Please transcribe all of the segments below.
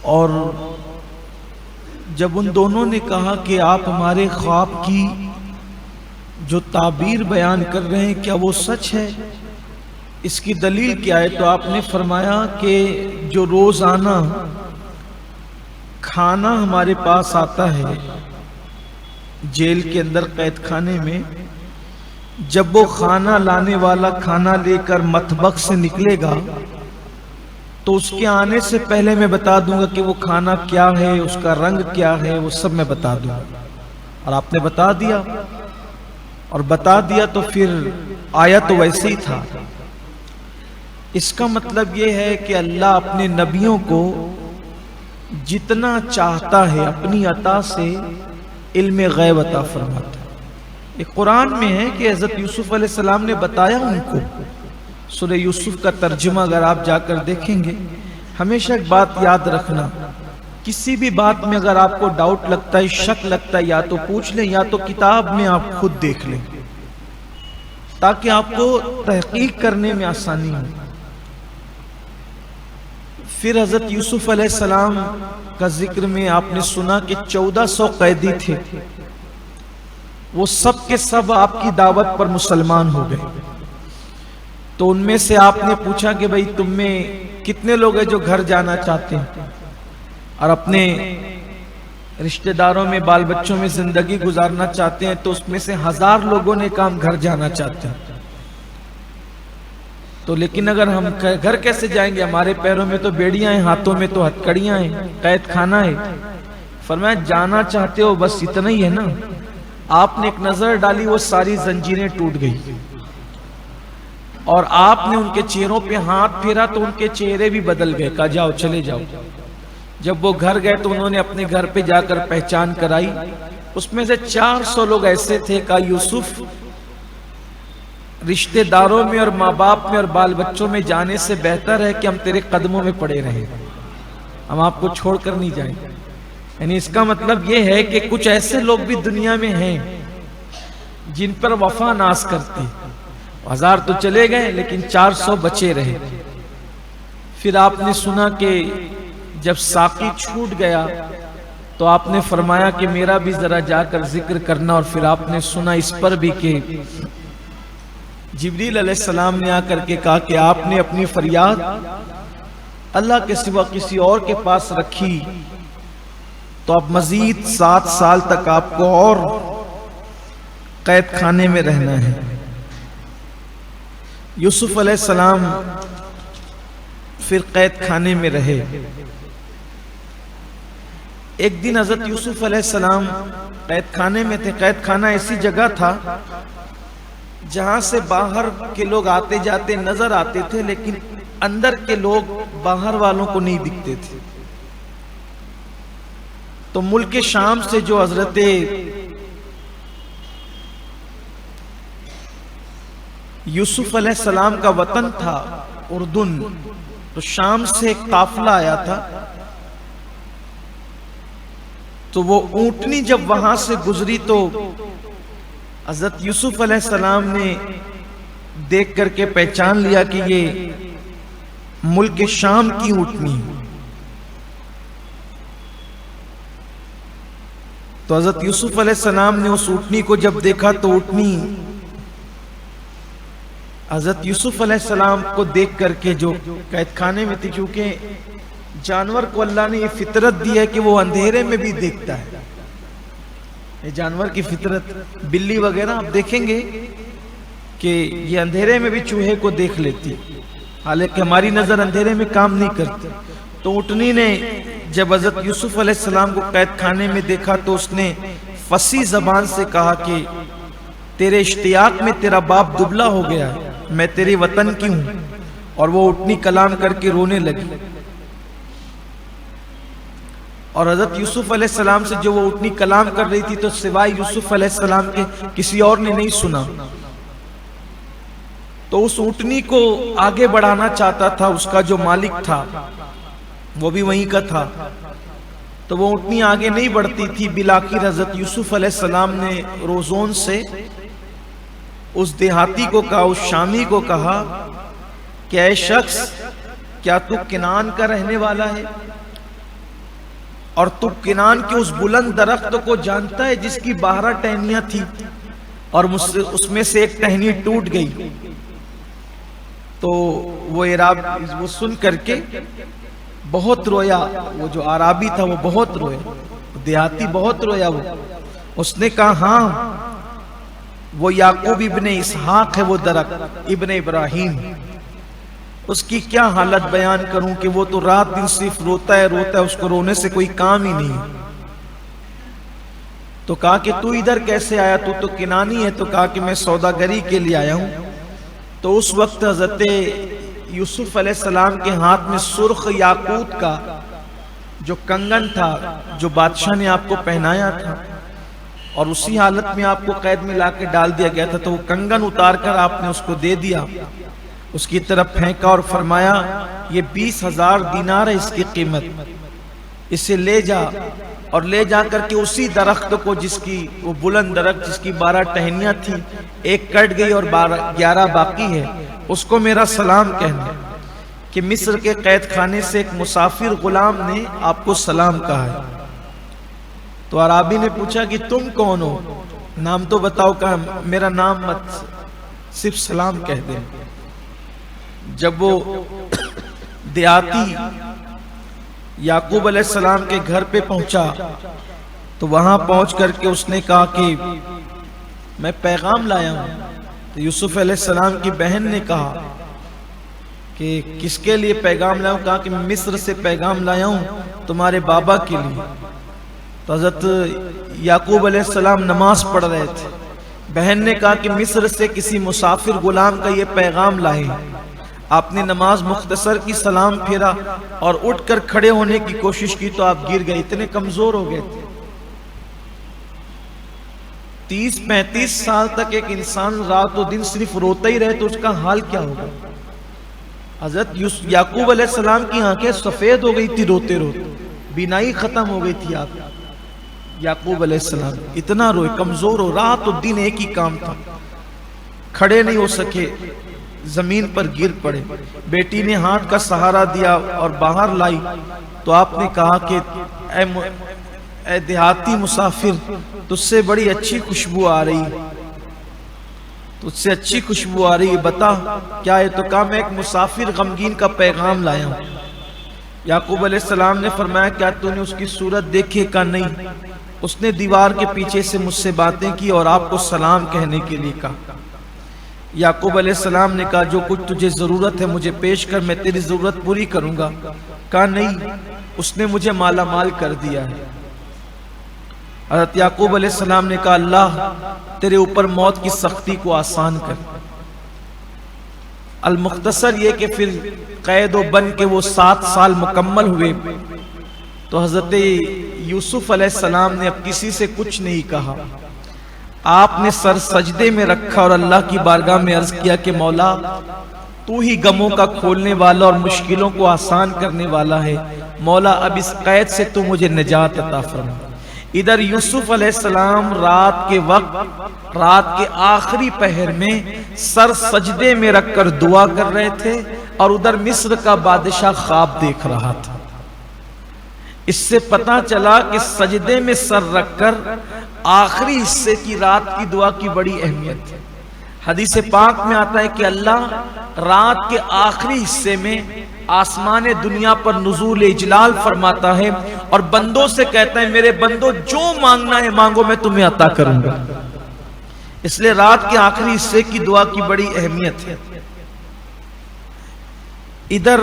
اور جب ان دونوں نے کہا کہ آپ ہمارے خواب کی جو تعبیر بیان کر رہے ہیں کیا وہ سچ ہے، اس کی دلیل کیا ہے، تو آپ نے فرمایا کہ جو روزانہ کھانا ہمارے پاس آتا ہے جیل کے اندر قید خانے میں، جب وہ کھانا لانے والا کھانا لے کر مطبخ سے نکلے گا تو اس کے آنے سے پہلے میں بتا دوں گا کہ وہ کھانا کیا ہے، اس کا رنگ کیا ہے، وہ سب میں بتا دوں گا۔ اور آپ نے بتا دیا، اور بتا دیا تو پھر آیا تو ویسے ہی تھا۔ اس کا مطلب یہ ہے کہ اللہ اپنے نبیوں کو جتنا چاہتا ہے اپنی عطا سے علم غیب عطا فرماتا ہے۔ ایک قرآن میں ہے کہ حضرت یوسف علیہ السلام نے بتایا ان کو، سورہ یوسف کا ترجمہ اگر آپ جا کر دیکھیں گے، ہمیشہ ایک بات یاد رکھنا، کسی بھی بات میں اگر آپ کو ڈاؤٹ لگتا ہے، شک لگتا ہے، یا تو پوچھ لیں یا تو کتاب میں آپ خود دیکھ لیں تاکہ آپ کو تحقیق کرنے میں آسانی ہو۔ پھر حضرت یوسف علیہ السلام کا ذکر میں آپ نے سنا کہ 1400 قیدی تھے، وہ سب کے سب آپ کی دعوت پر مسلمان ہو گئے۔ تو ان میں سے آپ نے پوچھا کہ بھئی تم میں کتنے لوگ ہیں جو گھر جانا چاہتے ہیں اور اپنے رشتہ داروں میں بال بچوں میں زندگی گزارنا چاہتے ہیں؟ تو اس میں سے 1000 لوگوں نے کہا ہم گھر جانا چاہتے ہیں۔ تو لیکن اگر ہم گھر کیسے جائیں گے، ہمارے پیروں میں تو بیڑیاں ہیں، ہاتھوں میں تو ہتکڑیاں ہیں، قید خانہ ہے۔ فرمایا جانا چاہتے ہو بس اتنا ہی ہے نا۔ آپ نے ایک نظر ڈالی، وہ ساری زنجیریں ٹوٹ گئی، اور آپ نے ان کے چہروں پہ ہاتھ پھیرا تو ان کے چہرے بھی بدل گئے، کہا جاؤ چلے جاؤ۔ جب وہ گھر گئے تو انہوں نے اپنے گھر پہ جا کر پہچان کرائی، اس میں سے 400 لوگ ایسے تھے، کہا یوسف رشتہ داروں میں اور ماں باپ میں اور بال بچوں میں جانے سے بہتر ہے کہ ہم تیرے قدموں میں پڑے رہیں، ہم آپ کو چھوڑ کر نہیں جائیں۔ یعنی اس کا مطلب یہ ہے کہ کچھ ایسے لوگ بھی دنیا میں ہیں جن پر وفا ناز کرتے، 1000 تو چلے گئے لیکن 400 بچے رہے۔ پھر آپ نے سنا کہ جب ساقی چھوٹ گیا تو آپ نے فرمایا کہ میرا بھی ذرا جا کر ذکر کرنا، اور پھر آپ نے سنا اس پر بھی کہ جبریل علیہ السلام نے آ کر کے کہا کہ آپ نے اپنی فریاد اللہ کے سوا کسی اور کے پاس رکھی تو اب مزید 7 سال تک آپ کو اور قید خانے میں رہنا ہے۔ یوسف علیہ السلام پھر قید خانے میں رہے۔ ایک دن حضرت یوسف علیہ السلام قید خانے میں تھے۔ قید خانہ ایسی جگہ تھا جہاں سے باہر کے لوگ آتے جاتے نظر آتے تھے، لیکن اندر کے لوگ باہر والوں کو نہیں دکھتے تھے۔ تو ملک شام سے جو حضرت یوسف علیہ السلام کا وطن تھا اردن، تو شام سے ایک قافلہ آیا تھا، تو وہ اونٹنی جب وہاں سے گزری تو حضرت یوسف علیہ السلام نے دیکھ کر کے پہچان لیا کہ یہ ملک شام کی اونٹنی۔ تو حضرت یوسف علیہ السلام نے اس اونٹنی کو جب دیکھا تو اونٹنی حضرت یوسف علیہ السلام کو دیکھ کر کے جو قید خانے میں تھی، کیونکہ جانور کو اللہ نے یہ فطرت دی ہے کہ وہ اندھیرے میں بھی دیکھتا ہے، یہ جانور کی فطرت، بلی وغیرہ آپ دیکھیں گے کہ یہ اندھیرے میں بھی چوہے کو دیکھ لیتی، حالانکہ ہماری نظر اندھیرے میں کام نہیں کرتی۔ تو اونٹنی نے جب حضرت یوسف علیہ السلام کو قید خانے میں دیکھا تو اس نے فصیح زبان سے کہا کہ تیرے اشتیاق میں تیرا باپ دبلا ہو گیا ہے، میں تیرے وطن کی ہوں۔ اور وہ اونٹنی کلام کر کے رونے لگی، اور حضرت یوسف علیہ السلام سے جو وہ اونٹنی کلام کر رہی تھی تو سوائے یوسف علیہ السلام کے کسی اور نے نہیں سنا۔ تو اس اونٹنی کو آگے بڑھانا چاہتا تھا، اس کا جو مالک تھا وہ بھی وہیں کا تھا، تو وہ اونٹنی آگے نہیں بڑھتی تھی۔ بالآخر حضرت یوسف علیہ السلام نے روزون سے اس دیہاتی کو کہا، اس شامی کو کہا کہ اے شخص، کیا تو کنعان کا رہنے والا ہے؟ اور تو کنان کے اس بلند درخت کو جانتا ہے جس کی 12 ٹہنیاں تھی اور اس میں سے ایک ٹہنی ٹوٹ گئی؟ تو وہ سن کر کے بہت رویا، وہ جو عرابی تھا وہ بہت رویا، دیہاتی بہت رویا۔ اس نے کہا ہاں وہ یعقوب ابن اسحاق ہے، وہ درخت ابن ابراہیم، اس کی کیا حالت بیان کروں کہ وہ تو رات دن صرف روتا ہے روتا ہے، اس کو رونے سے کوئی کام ہی نہیں۔ تو کہا کہ تو ادھر کیسے آیا، تو تو کنانی ہے؟ تو کہا کہ میں سوداگری کے لیے آیا ہوں۔ تو اس وقت حضرت یوسف علیہ السلام کے ہاتھ میں سرخ یاقوت کا جو کنگن تھا جو بادشاہ نے آپ کو پہنایا تھا، اور اسی حالت میں آپ کو قید میں لا کے ڈال دیا گیا تھا، تو وہ کنگن اتار کر آپ نے اس کو دے دیا، اس کی طرف پھینکا اور فرمایا یہ 20,000 دینار ہے اس کی قیمت، اسے لے جا، اور لے جا کر کے اسی درخت کو جس کی وہ بلند درخت جس کی 12 ٹہنیاں تھی، ایک کٹ گئی اور 11 باقی ہے، اس کو میرا سلام کہنا کہ مصر کے قید خانے سے ایک مسافر غلام نے آپ کو سلام کہا ہے۔ تو عرابی نے پوچھا کہ تم کون ہو، نام تو بتاؤ۔ کہا میرا نام مت، صرف سلام کہہ دیں۔ جب وہ دیہاتی یعقوب علیہ السلام کے گھر پہ پہنچا تو وہاں پہنچ کر کے اس نے کہا کہ میں پیغام لایا ہوں۔ تو یوسف علیہ السلام کی بہن نے کہا کہ کس کے لیے پیغام لایا ہوں؟ کہا کہ میں مصر سے پیغام لایا ہوں تمہارے بابا کے لیے۔ تو حضرت یعقوب علیہ السلام نماز پڑھ رہے تھے، بہن نے کہا کہ مصر سے کسی مسافر غلام کا یہ پیغام لائے۔ آپ نے نماز مختصر کی، سلام پھیرا اور اٹھ کر کھڑے ہونے کی کوشش کی تو آپ گر گئے، اتنے کمزور ہو گئے تھے۔ 30-35 سال تک ایک انسان رات و دن صرف روتا ہی رہے تو اس کا حال کیا ہوگا؟ حضرت یعقوب علیہ السلام کی آنکھیں سفید ہو گئی تھی روتے روتے، بینائی ختم ہو گئی تھی۔ آپ یعقوب علیہ السلام اتنا روئے، کمزور ہو، رات و دن ایک ہی کام تھا، کھڑے نہیں ہو سکے، زمین پر گر پڑے۔ بیٹی نے ہاتھ کا سہارا دیا اور باہر لائی تو آپ نے کہا کہ اے دیہاتی مسافر، تجھ سے بڑی اچھی خوشبو آ رہی، تجھ سے اچھی خوشبو آ رہی، بتا کیا ہے؟ تو کہا میں ایک مسافر غمگین کا پیغام لایا ہوں۔ یعقوب علیہ السلام نے فرمایا کیا تو نے اس کی صورت دیکھی؟ کہا نہیں۔ اس نے دیوار کے پیچھے سے مجھ سے باتیں کی اور آپ کو سلام کہنے کے لیے کہا۔ یعقوب علیہ السلام نے کہا جو کچھ تجھے ضرورت ہے مجھے پیش کر، میں تیری ضرورت پوری کروں گا۔ کہا نہیں، اس نے مجھے مالا مال کر دیا ہے۔ حضرت یعقوب علیہ السلام نے کہا اللہ تیرے اوپر موت کی سختی کو آسان کر۔ المختصر یہ کہ پھر قید و بند کے وہ 7 سال مکمل ہوئے تو حضرت یوسف علیہ السلام نے اب کسی سے کچھ نہیں کہا، آپ نے سر سجدے میں رکھا اور اللہ کی بارگاہ میں عرض کیا کہ مولا تو ہی غموں کا کھولنے والا اور مشکلوں کو آسان کرنے والا ہے، مولا اب اس قید سے تو مجھے نجات عطا فرما۔ ادھر یوسف علیہ السلام رات کے وقت، رات کے آخری پہر میں سر سجدے میں رکھ کر دعا کر رہے تھے اور ادھر مصر کا بادشاہ خواب دیکھ رہا تھا۔ اس سے پتا چلا کہ سجدے میں سر رکھ کر آخری حصے کی رات کی دعا کی بڑی اہمیت ہے۔ حدیث پاک میں آتا ہے کہ اللہ رات کے آخری حصے میں آسمان دنیا پر نزول اجلال فرماتا ہے اور بندوں سے کہتا ہے میرے بندوں جو مانگنا ہے مانگو میں تمہیں عطا کروں گا۔ اس لیے رات کے آخری حصے کی دعا کی بڑی اہمیت ہے۔ ادھر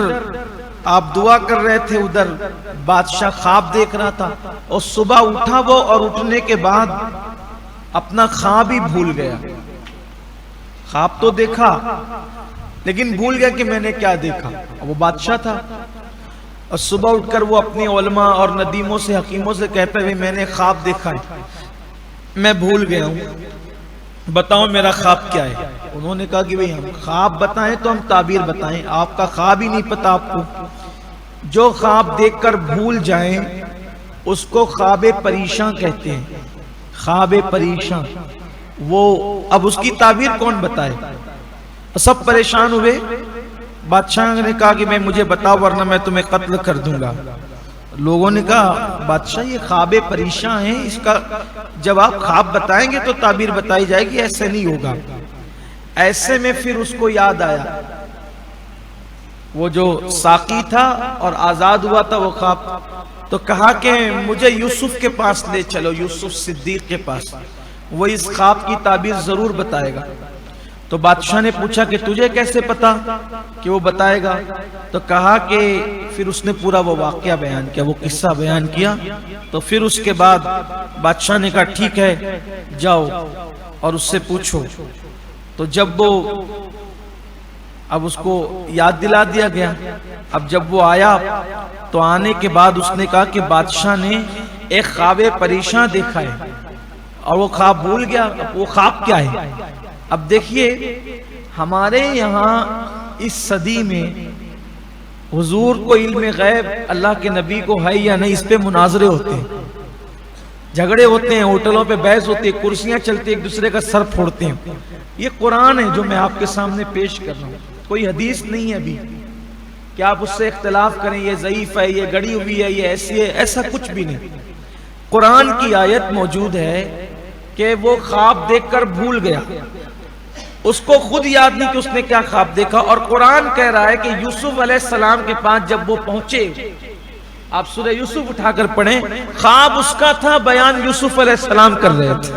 آپ دعا کر رہے تھے، ادھر بادشاہ خواب دیکھ رہا تھا، اور صبح اٹھا وہ اور اٹھنے کے بعد اپنا خواب ہی بھول گیا۔ خواب تو دیکھا لیکن بھول گیا کہ میں نے کیا دیکھا، وہ بادشاہ تھا۔ اور صبح اٹھ کر وہ اپنی علماء اور ندیموں سے حکیموں سے کہتا ہے میں نے خواب دیکھا ہے، میں بھول گیا ہوں، بتاؤ میرا خواب کیا ہے۔ انہوں نے کہا کہ بھئی ہم خواب بتائیں تو ہم تعبیر بتائیں، آپ کا خواب ہی نہیں پتا آپ کو۔ جو خواب دیکھ کر بھول جائیں اس کو خواب پریشاں کہتے ہیں، خواب پریشاں۔ وہ اب اس کی تعبیر کون بتائے؟ سب پریشان ہوئے۔ بادشاہ نے کہا کہ میں مجھے بتاؤ ورنہ میں تمہیں قتل کر دوں گا۔ لوگوں نے کہا بادشاہ یہ خواب پریشان ہیں، اس کا جب آپ خواب بتائیں گے تو تعبیر بتائی جائے گی، ایسے نہیں ہوگا۔ ایسے میں پھر اس کو یاد آیا وہ جو ساقی تھا اور آزاد ہوا تھا وہ خواب، تو کہا کہ مجھے یوسف کے پاس لے چلو، یوسف صدیق کے پاس، وہ اس خواب کی تعبیر ضرور بتائے گا۔ تو بادشاہ نے پوچھا کہ تجھے کیسے پتا کہ وہ بتائے گا؟ تو کہا کہ پھر اس نے پورا وہ واقعہ بیان کیا، وہ قصہ بیان کیا۔ تو پھر اس کے بعد بادشاہ نے کہا ٹھیک ہے جاؤ اور اس سے پوچھو۔ تو جب وہ اب اس کو یاد دلا دیا گیا، اب جب وہ آیا تو آنے کے بعد اس نے کہا کہ بادشاہ نے ایک خواب پریشان دیکھا ہے اور وہ خواب بھول گیا۔ اب وہ خواب کیا ہے؟ اب دیکھیے ہمارے یہاں اس صدی میں حضور کو علم غیب اللہ کے نبی کو ہے یا نہیں، اس پہ مناظرے ہوتے ہیں، جھگڑے ہوتے ہیں، ہوٹلوں پہ بحث ہوتی ہے، کرسیاں چلتی ایک دوسرے کا سر پھوڑتے ہیں۔ یہ قرآن ہے جو میں آپ کے سامنے پیش کر رہا ہوں، کوئی حدیث نہیں ہے ابھی کہ آپ اس سے اختلاف کریں یہ ضعیف ہے، یہ گڑی ہوئی ہے، یہ ایسی ہے، ایسا کچھ بھی نہیں۔ قرآن کی آیت موجود ہے کہ وہ خواب دیکھ کر بھول گیا، اس کو خود یاد نہیں کہ اس نے کیا خواب دیکھا، اور قرآن کہہ رہا ہے کہ یوسف علیہ السلام کے پاس جب وہ پہنچے، آپ سورہ یوسف اٹھا کر پڑھیں، خواب اس کا تھا، بیان یوسف علیہ السلام کر رہے تھے۔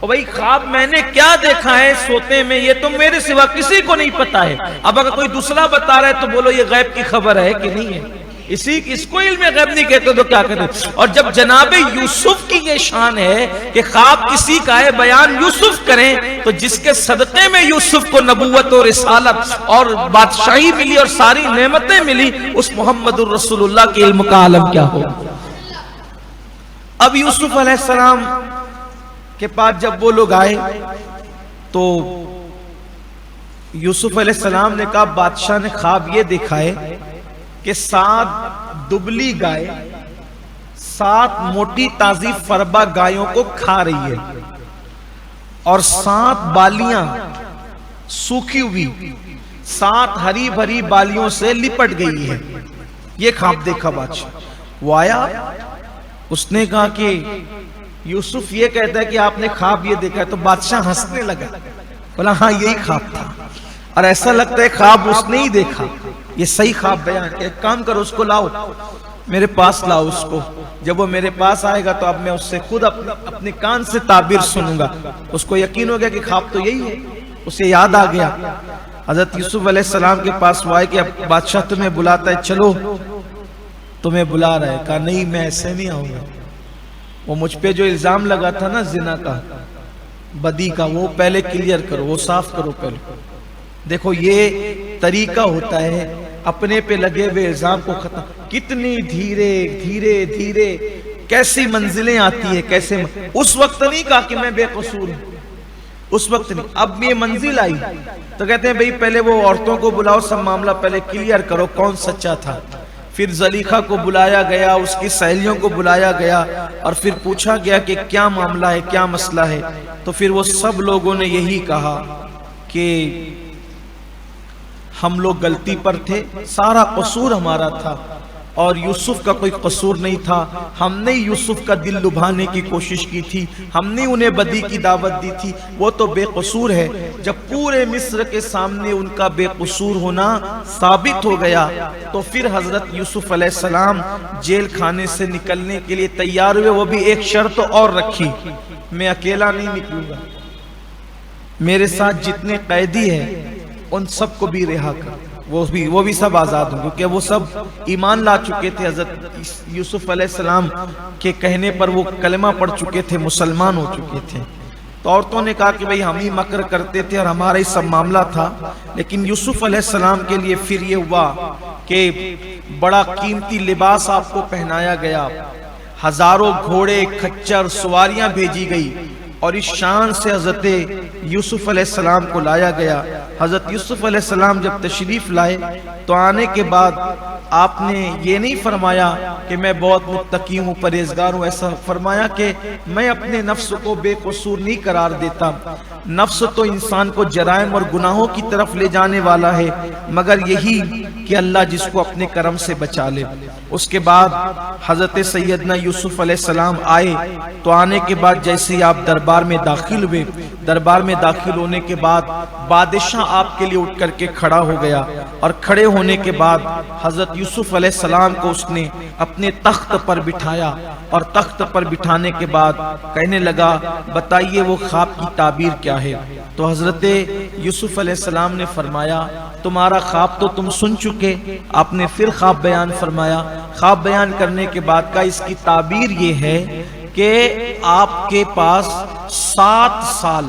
اور بھائی خواب میں نے کیا دیکھا ہے سوتے میں یہ تو میرے سوا کسی کو نہیں پتا ہے، اب اگر کوئی دوسرا بتا رہا ہے تو بولو یہ غیب کی خبر ہے کہ نہیں ہے، اس کو علم غیب نہیں کہتے تو کیا کہتے؟ اور جب جناب یوسف کی یہ شان ہے کہ خواب کسی کا ہے بیان یوسف کریں، تو جس کے صدقے میں یوسف کو نبوت اور رسالت اور بادشاہی ملی اور ساری نعمتیں ملی، اس محمد الرسول اللہ کے علم کا عالم کیا ہو۔ اب یوسف علیہ السلام کے پاس جب وہ لوگ آئے تو یوسف علیہ السلام نے کہا بادشاہ نے خواب یہ دیکھا ہے کہ 7 دبلی گائے 7 موٹی تازی فربا گایوں کو کھا رہی ہے، اور 7 بالیاں سوکھی ہوئی 7 ہری بھری بالیوں سے لپٹ گئی ہے۔ یہ خواب دیکھا بادشاہ۔ وہ آیا، اس نے کہا کہ یوسف یہ کہتا ہے کہ آپ نے خواب یہ دیکھا ہے، تو بادشاہ ہنسنے لگا، بولا ہاں یہی خواب تھا، اور ایسا لگتا ہے خواب اس نے ہی دیکھا، یہ صحیح خواب بیان۔ ایک کام کرو اس کو لاؤ میرے پاس، لاؤ اس کو، جب وہ میرے پاس آئے گا تو اب میں اس سے خود اپنے کان سے تعبیر سنوں گا۔ اس کو یقین ہو گیا کہ خواب تو یہی ہے، اسے یاد آ گیا۔ حضرت یوسف علیہ السلام کے پاس وہ آئے کہ اب بادشاہ تمہیں بلاتا ہے، چلو تمہیں بلا رہا ہے۔ کہا نہیں میں ایسے نہیں آؤں گا، وہ مجھ پہ جو الزام لگا تھا نا زنا کا، بدی کا، وہ پہلے کلیئر کرو، وہ صاف کرو پہلے۔ دیکھو یہ طریقہ ہوتا ہے اپنے پہ لگے ہوئے الزام کو ختم، کتنی دھیرے دھیرے دھیرے کیسی منزلیں آتی ہیں، کیسے اس وقت نہیں کہا کہ میں بے قصور ہوں، اس وقت نہیں، اب یہ منزل آئی تو کہتے ہیں بھئی پہلے وہ عورتوں کو بلاؤ، سب معاملہ پہلے کلیئر کرو کون سچا تھا۔ پھر زلیخا کو بلایا گیا، اس کی سہیلیوں کو بلایا گیا، اور پھر پوچھا گیا کہ کیا معاملہ ہے، کیا مسئلہ ہے۔ تو پھر وہ سب لوگوں نے یہی کہا کہ ہم لوگ غلطی پر تھے، سارا قصور ہمارا تھا، اور یوسف کا کوئی قصور نہیں تھا، ہم نے یوسف کا دل لبھانے کی کوشش کی تھی، ہم نے انہیں بدی کی دعوت دی تھی، وہ تو بے قصور ہے۔ جب پورے مصر کے سامنے ان کا بے قصور ہونا ثابت ہو گیا تو پھر حضرت یوسف علیہ السلام جیل خانے سے نکلنے کے لیے تیار ہوئے۔ وہ بھی ایک شرط اور رکھی، میں اکیلا نہیں نکلوں گا، میرے ساتھ جتنے قیدی ہیں ان سب کو بھی رہا کر، وہ بھی سب آزاد ہوں، کیونکہ وہ سب ایمان لا چکے تھے، حضرت یوسف علیہ السلام کے کہنے پر وہ کلمہ پڑھ چکے تھے، مسلمان ہو چکے تھے۔ تو عورتوں نے کہا کہ بھئی ہم ہی مکر کرتے تھے اور ہمارا ہی سب معاملہ تھا، لیکن یوسف علیہ السلام کے لیے پھر یہ ہوا کہ بڑا قیمتی لباس آپ کو پہنایا گیا، ہزاروں گھوڑے کھچر سواریاں بھیجی گئی، اور اس شان سے حضرت یوسف علیہ السلام کو لایا گیا۔ حضرت یوسف علیہ السلام جب تشریف لائے تو آنے کے بعد آپ نے یہ نہیں فرمایا کہ میں بہت متقی ہوں، پرہیزگار ہوں، ایسا فرمایا کہ میں اپنے نفس کو بے قصور نہیں قرار دیتا، نفس تو انسان کو جرائم اور گناہوں کی طرف لے جانے والا ہے، مگر یہی کہ اللہ جس کو اپنے کرم سے بچا لے۔ اس کے بعد حضرت سیدنا یوسف علیہ السلام آئے، تو آنے کے بعد جیسے ہی آپ دربار میں داخل ہوئے، دربار میں داخل ہونے کے بعد بادشاہ آپ کے لیے اٹھ کر کے کھڑا ہو گیا، اور کھڑے ہونے کے بعد حضرت یوسف علیہ السلام کو اس نے اپنے تخت پر بٹھایا، اور تخت پر بٹھانے کے بعد کہنے لگا بتائیے وہ خواب کی تعبیر کیا ہے؟ تو حضرت یوسف علیہ السلام نے فرمایا تمہارا خواب تو تم سن چکے۔ آپ نے پھر خواب بیان فرمایا، خواب بیان کرنے کے بعد کا اس کی تعبیر یہ ہے کہ آپ کے پاس 7 سال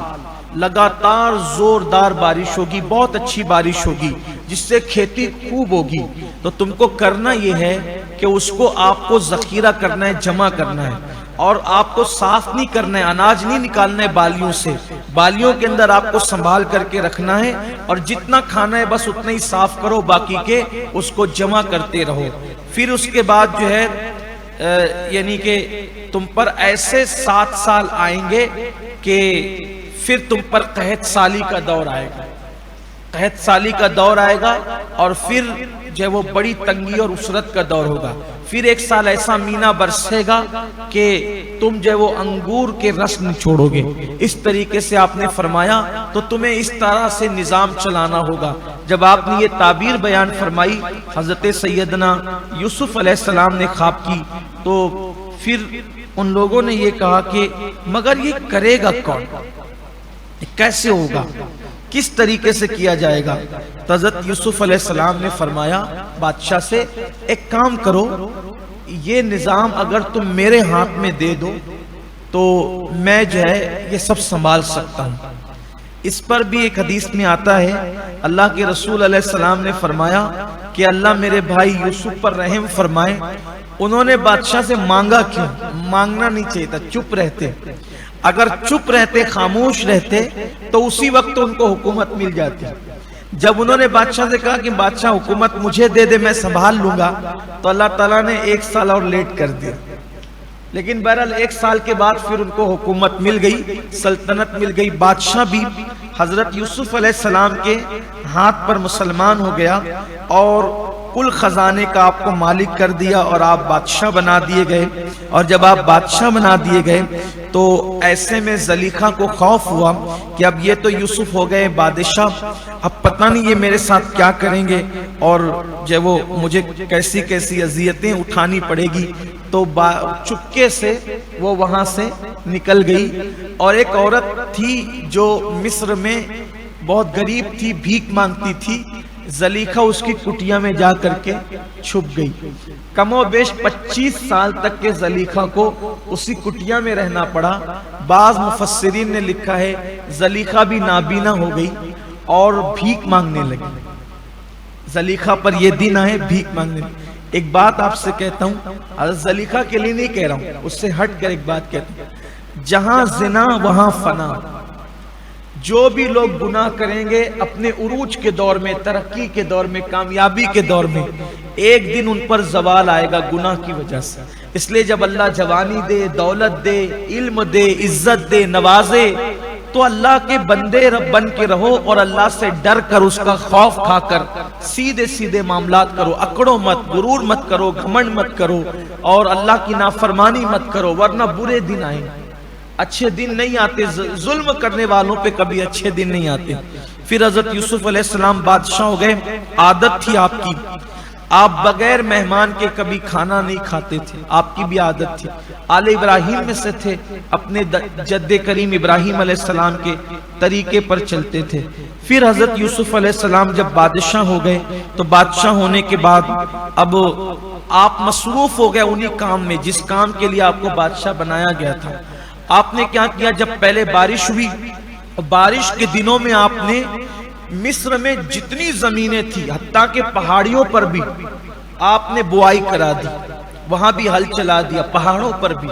لگاتار زوردار بارش ہوگی، بہت اچھی بارش ہوگی، جس سے کھیتی خوب ہوگی۔ تو تم کو کرنا یہ ہے کہ اس کو آپ کو ذخیرہ کرنا ہے، جمع کرنا ہے، اور آپ کو صاف نہیں کرنا ہے، اناج نہیں نکالنا ہے بالیوں سے، بالیوں کے اندر آپ کو سنبھال کر کے رکھنا ہے، اور جتنا کھانا ہے بس اتنا ہی صاف کرو، باقی کے اس کو جمع کرتے رہو۔ پھر اس کے بعد جو ہے یعنی کہ تم پر ایسے 7 سال آئیں گے کہ پھر تم پر قحط سالی کا دور آئے گا، قحط سالی کا دور آئے گا، اور پھر جو وہ بڑی تنگی اور اسرت کا دور ہوگا۔ پھر 1 سال ایسا مینا برسے گا کہ تم جو وہ انگور کے رس نچوڑو گے۔ اس طریقے سے آپ نے فرمایا تو تمہیں اس طرح سے نظام چلانا ہوگا۔ جب آپ نے یہ تعبیر بیان فرمائی حضرت سیدنا یوسف علیہ السلام نے خواب کی، تو پھر ان لوگوں نے یہ کہا کہ مگر یہ کرے گا کون، کیسے ہوگا، کس طریقے سے کیا جائے گا؟ تو حضرت یوسف علیہ السلام نے فرمایا بادشاہ سے ایک کام کرو، یہ نظام اگر تم میرے ہاتھ میں دے دو تو میں جو ہے یہ سب سنبھال سکتا ہوں۔ اس پر بھی ایک حدیث میں آتا ہے اللہ کے رسول علیہ السلام نے فرمایا کہ اللہ میرے بھائی یوسف پر رحم فرمائے، انہوں نے بادشاہ سے مانگا کیوں؟ مانگنا نہیں چاہیے تھا، چپ رہتے، اگر چپ رہتے، خاموش رہتے تو اسی وقت ان کو حکومت مل جاتی۔ جب انہوں نے بادشاہ سے کہا کہ بادشاہ حکومت مجھے دے دے میں سنبھال لوں گا، تو اللہ تعالیٰ نے 1 سال اور لیٹ کر دیا، لیکن بہرحال 1 سال کے بعد پھر ان کو حکومت مل گئی، سلطنت مل گئی۔ بادشاہ بھی حضرت یوسف علیہ السلام کے ہاتھ پر مسلمان ہو گیا، اور کل خزانے کا آپ کو مالک کر دیا، اور آپ بادشاہ بنا دیے گئے۔ اور جب آپ بادشاہ بنا دیے گئے تو ایسے میں زلیخا کو خوف ہوا کہ اب یہ تو یوسف ہو گئے بادشاہ، اب پتہ نہیں یہ میرے ساتھ کیا کریں گے، اور جو وہ مجھے کیسی کیسی اذیتیں اٹھانی پڑے گی۔ تو چپکے سے وہ وہاں سے نکل گئی، اور ایک عورت تھی جو مصر میں بہت غریب تھی، بھیک مانگتی تھی، زلیخا اس کی کٹیا میں جا کر کے چھپ گئی۔ کم و بیش 25 سال تک کے زلیخا کو اسی کٹیا میں رہنا پڑا۔ بعض مفسرین نے لکھا ہے زلیخا بھی نابینا ہو گئی اور بھیک مانگنے لگی۔ زلیخا پر یہ دن آئے بھیک مانگنے لگی۔ ایک بات آپ سے کہتا ہوں، حضرت زلیخا کے لیے نہیں کہہ رہا ہوں، اس سے ہٹ کر ایک بات کہتا ہوں، جہاں زنا وہاں فنا۔ جو بھی لوگ گناہ کریں گے اپنے عروج کے دور میں، ترقی کے دور میں، کامیابی کے دور میں، ایک دن ان پر زوال آئے گا گناہ کی وجہ سے۔ اس لیے جب اللہ جوانی دے، دولت دے، علم دے، عزت دے، نوازے، تو اللہ کے بندے بن کے رہو، اور اللہ سے ڈر کر، اس کا خوف کھا کر سیدھے سیدھے معاملات کرو، اکڑو مت، غرور مت کرو، گھمنڈ مت کرو، اور اللہ کی نافرمانی مت کرو، ورنہ برے دن آئیں گے، اچھے دن نہیں آتے۔ ظلم کرنے والوں پہ کبھی اچھے دن نہیں آتے۔ پھر حضرت یوسف علیہ السلام بادشاہ ہو گئے۔ عادت تھی آپ کی، آپ بغیر مہمان کے کبھی کھانا نہیں کھاتے تھے، آپ کی بھی عادت تھی، آل ابراہیم میں سے تھے، اپنے جد کریم ابراہیم علیہ السلام کے طریقے پر چلتے تھے۔ پھر حضرت یوسف علیہ السلام جب بادشاہ ہو گئے تو بادشاہ ہونے کے بعد اب آپ مصروف ہو گئے انہی کام میں جس کام کے لیے آپ کو بادشاہ بنایا گیا تھا۔ آپ نے کیا کیا، جب پہلے بارش ہوئی، بارش کے دنوں میں آپ نے مصر میں جتنی زمینیں تھی، حتیٰ کہ پہاڑیوں پر بھی آپ نے بوائی کرا دی، وہاں بھی ہل چلا دیا، پہاڑوں پر بھی،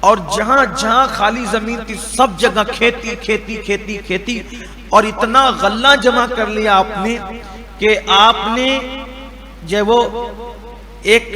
اور جہاں جہاں خالی زمین تھی سب جگہ کھیتی کھیتی کھیتی کھیتی، اور اتنا غلہ جمع کر لیا آپ نے کہ آپ نے جو وہ ایک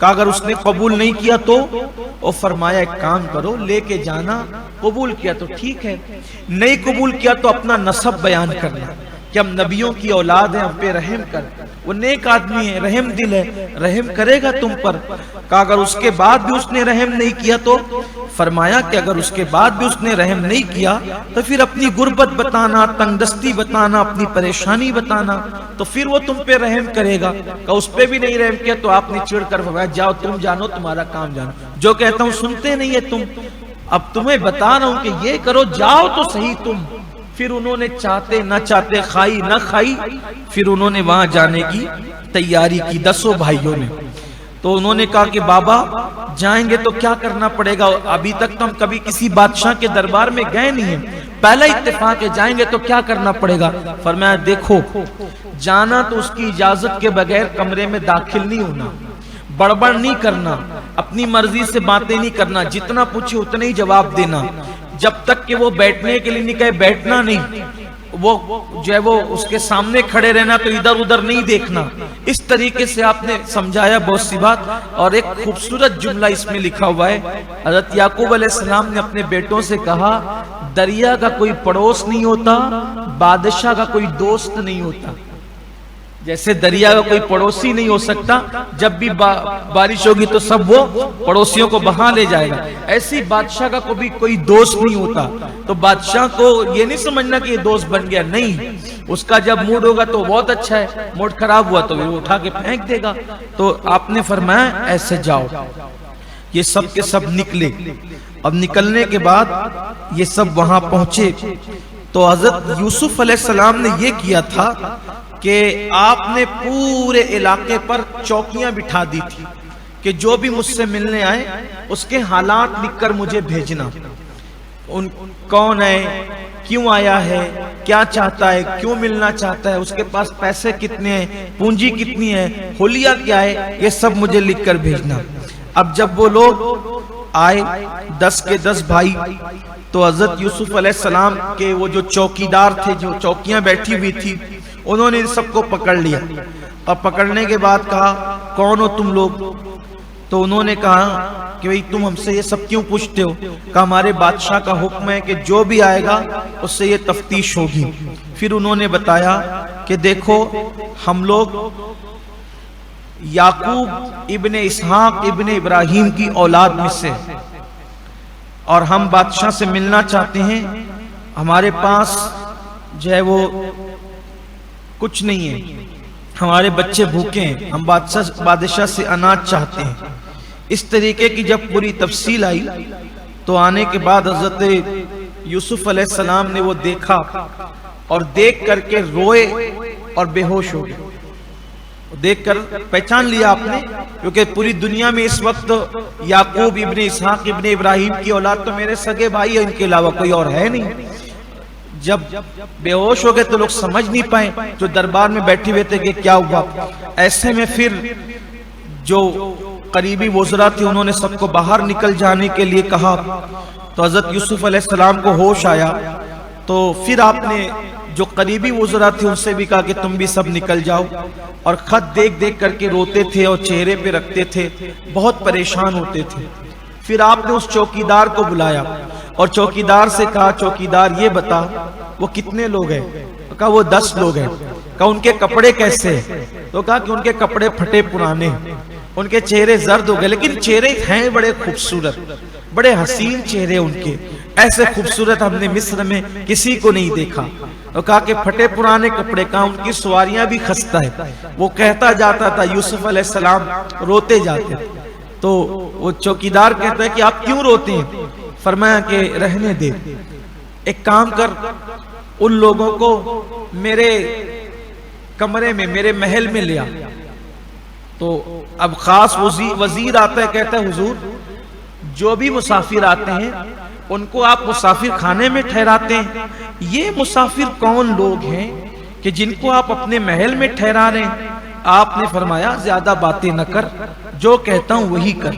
کہا اگر اس نے قبول نہیں کیا تو اور فرمایا ایک کام کرو لے کے جانا، قبول کیا تو ٹھیک ہے، نہیں قبول کیا تو اپنا نسب بیان کرنا کہ ہم نبیوں کی اولاد ہیں، ہم پہ رحم کر، وہ نیک آدمی ہے، رحم دل ہے، رحم کرے گا تم پر۔ کہا اگر اس کے بعد بھی اس نے رحم نہیں کیا تو فرمایا کہ اگر اس کے بعد بھی اس نے رحم نہیں کیا تو پھر اپنی غربت بتانا، تنگ دستی بتانا، اپنی پریشانی بتانا، تو پھر وہ تم پہ رحم کرے گا۔ کہ اس پہ بھی نہیں رحم کیا تو آپ نے چڑھ کر فرمایا جاؤ تم جانو، تمہارا کام جانو، جو کہتا ہوں سنتے نہیں ہے تم، اب تمہیں بتا رہا ہوں کہ یہ کرو، جاؤ تو صحیح تم۔ پھر انہوں نے چاہتے نہ چاہتے، کھائی نہ کھائی، پھر انہوں نے وہاں جانے کی تیاری کی 10 بھائیوں نے۔ تو انہوں نے کہا کہ بابا جائیں گے تو کیا کرنا پڑے گا، ابھی تک تو ہم کبھی کسی بادشاہ کے دربار میں گئے نہیں ہیں، پہلا اتفاق ہے، جائیں گے تو کیا کرنا پڑے گا؟ فرمایا دیکھو جانا تو اس کی اجازت کے بغیر کمرے میں داخل نہیں ہونا، بڑبڑ نہیں کرنا، اپنی مرضی سے باتیں نہیں کرنا، جتنا پوچھے اتنا ہی جواب دینا، جب تک کہ وہ بیٹھنے کے لیے نہیں کہے بیٹھنا نہیں، وہ جو ہے وہ اس کے سامنے کھڑے رہنا، تو ادھر ادھر نہیں دیکھنا۔ اس طریقے سے آپ نے سمجھایا بہت سی بات۔ اور ایک خوبصورت جملہ اس میں لکھا ہوا ہے، حضرت یعقوب علیہ السلام نے اپنے بیٹوں سے کہا دریا کا کوئی پڑوس نہیں ہوتا، بادشاہ کا کوئی دوست نہیں ہوتا۔ جیسے دریا کا کوئی پڑوسی نہیں ہو سکتا، جب بھی بارش ہوگی تو سب وہ پڑوسیوں کو بہا لے جائے گا، ایسی بادشاہ کا کوئی دوست نہیں ہوتا۔ تو بادشاہ کو یہ نہیں سمجھنا کہ یہ دوست بن گیا، نہیں، اس کا جب موڈ ہوگا تو بہت اچھا ہے، موڈ خراب ہوا تو وہ اٹھا کے پھینک دے گا۔ تو آپ نے فرمایا ایسے جاؤ۔ یہ سب کے سب نکلے۔ اب نکلنے کے بعد یہ سب وہاں پہنچے تو حضرت یوسف علیہ السلام نے یہ کیا تھا کہ آپ نے پورے علاقے پر چوکیاں بٹھا دی تھی کہ جو بھی مجھ سے ملنے آئے اس کے حالات لکھ کر مجھے بھیجنا، کون ہے، کیوں آیا ہے، کیا چاہتا ہے، کیوں ملنا چاہتا ہے، اس کے پاس پیسے کتنے ہیں، پونجی کتنی ہے، حلیہ کیا ہے، یہ سب مجھے لکھ کر بھیجنا۔ اب جب وہ لوگ آئے 10 کے 10 بھائی، تو حضرت یوسف علیہ السلام کے وہ جو چوکیدار تھے، جو چوکیاں بیٹھی ہوئی تھی، انہوں نے سب کو پکڑ لیا، اور پکڑنے کے بعد کہا کون ہو تم لوگ؟ تو انہوں نے کہا کہ بھئی تم ہم سے یہ سب کیوں پوچھتے ہو؟ کہا ہمارے بادشاہ کا حکم ہے کہ جو بھی آئے گا اس سے یہ تفتیش ہوگی۔ پھر انہوں نے بتایا کہ دیکھو ہم لوگ یعقوب ابن اسحاق ابن ابراہیم کی اولاد میں سے، اور ہم بادشاہ سے ملنا چاہتے ہیں، ہمارے پاس جو ہے وہ کچھ نہیں ہے، ہمارے بچے بھوکے ہیں، ہم بادشاہ سے اناج چاہتے ہیں۔ اس طریقے کی جب پوری تفصیل آئی تو آنے کے بعد حضرت یوسف علیہ السلام نے وہ دیکھا، اور دیکھ کر کے روئے اور بے ہوش ہو گئے۔ دیکھ کر پہچان لیا آپ نے، کیونکہ پوری دنیا میں اس وقت یعقوب ابن اسحاق ابن ابراہیم کی اولاد تو میرے سگے بھائی ہیں، ان کے علاوہ کوئی اور ہے نہیں۔ جب بے ہوش ہو گئے تو لوگ سمجھ نہیں پائے، جو دربار میں بیٹھے ہوئے تھے کہ کیا ہوا۔ ایسے میں پھر جو قریبی وزراء تھے انہوں نے سب کو باہر نکل جانے کے لیے کہا، تو حضرت یوسف علیہ السلام کو ہوش آیا، تو پھر آپ نے جو قریبی وزراء تھے ان سے بھی کہا کہ تم بھی سب نکل جاؤ، اور خط دیکھ دیکھ کر کے روتے تھے اور چہرے پہ رکھتے تھے، بہت پریشان ہوتے تھے۔ پھر آپ نے اس چوکیدار کو بلایا اور چوکیدار سے کہا چوکیدار یہ بتا وہ کتنے لوگ ہیں؟ کہا وہ 10 لوگ ہیں۔ کہا ان کے کپڑے کیسے ہیں؟ تو کہا کہ ان کے کپڑے پھٹے پرانے، ان کے چہرے زرد ہو گئے، لیکن چہرے ہیں بڑے خوبصورت، بڑے حسین چہرے ان کے، ایسے خوبصورت ہم نے مصر میں کسی کو نہیں دیکھا۔ تو کہا کہ پھٹے پرانے کپڑے، کہا ان کی سواریاں بھی خستہ ہے۔ وہ کہتا جاتا تھا، یوسف علیہ السلام روتے جاتے۔ تو وہ چوکیدار کہتا ہے کہ آپ کیوں روتے ہیں؟ فرمایا کہ رہنے دے، ایک کام کر، ان لوگوں کو میرے کمرے میں، میرے محل میں لیا۔ تو اب خاص وزیر آتا ہے، کہتا ہے حضور جو بھی مسافر آتے ہیں ان کو آپ مسافر خانے میں ٹھہراتے ہیں، یہ مسافر کون لوگ ہیں کہ جن کو آپ اپنے محل میں ٹھہرا رہے ہیں؟ آپ نے فرمایا زیادہ باتیں نہ کر، جو کہتا ہوں وہی کر۔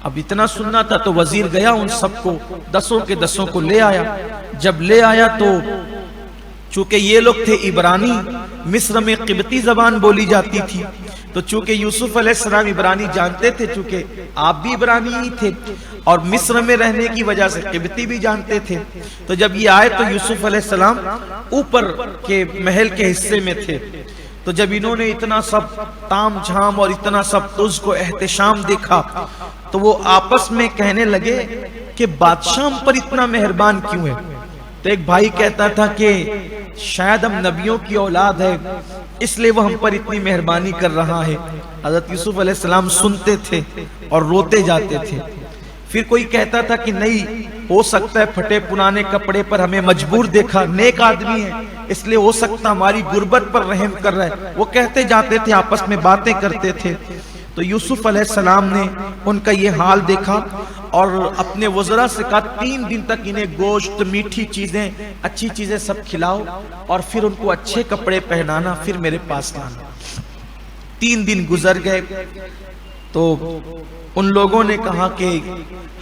اب اتنا سننا تھا تو وزیر گیا، ان سب کو 10 کے 10 کو لے آیا۔ جب لے آیا تو چونکہ یہ لوگ تھے عبرانی، مصر میں قبطی زبان بولی جاتی تھی، تو چونکہ یوسف علیہ السلام عبرانی جانتے تھے، چونکہ آپ بھی عبرانی ہی تھے اور مصر میں رہنے کی وجہ سے قبطی بھی جانتے تھے، تو جب یہ آئے تو یوسف علیہ السلام اوپر کے محل کے حصے میں تھے، تو جب انہوں نے اتنا سب تام جھام اور اتنا سب تجھ کو احتشام دیکھا تو وہ آپس میں کہنے لگے کہ بادشاہ ہم پر اتنا مہربان کیوں ہے؟ تو ایک بھائی کہتا تھا کہ شاید ہم نبیوں کی اولاد ہے اس لیے وہ ہم پر اتنی مہربانی کر رہا ہے۔ حضرت یوسف علیہ السلام سنتے تھے اور روتے جاتے تھے۔ پھر کوئی کہتا تھا کہ نہیں، ہو سکتا ہے پھٹے پرانے کپڑے پر ہمیں مجبور دیکھا، نیک آدمی ہے اس لیے ہو سکتا ہماری غربت پر رحم کر رہا ہے۔ وہ کہتے جاتے تھے، آپس میں باتیں کرتے تھے۔ تو یوسف علیہ السلام نے ان کا یہ حال دیکھا اور اپنے وزراء سے کہا 3 دن تک انہیں گوشت، میٹھی چیزیں، اچھی چیزیں سب کھلاؤ اور پھر ان کو اچھے کپڑے پہنانا، پھر میرے پاس لانا۔ 3 دن گزر گئے تو ان لوگوں نے کہا کہ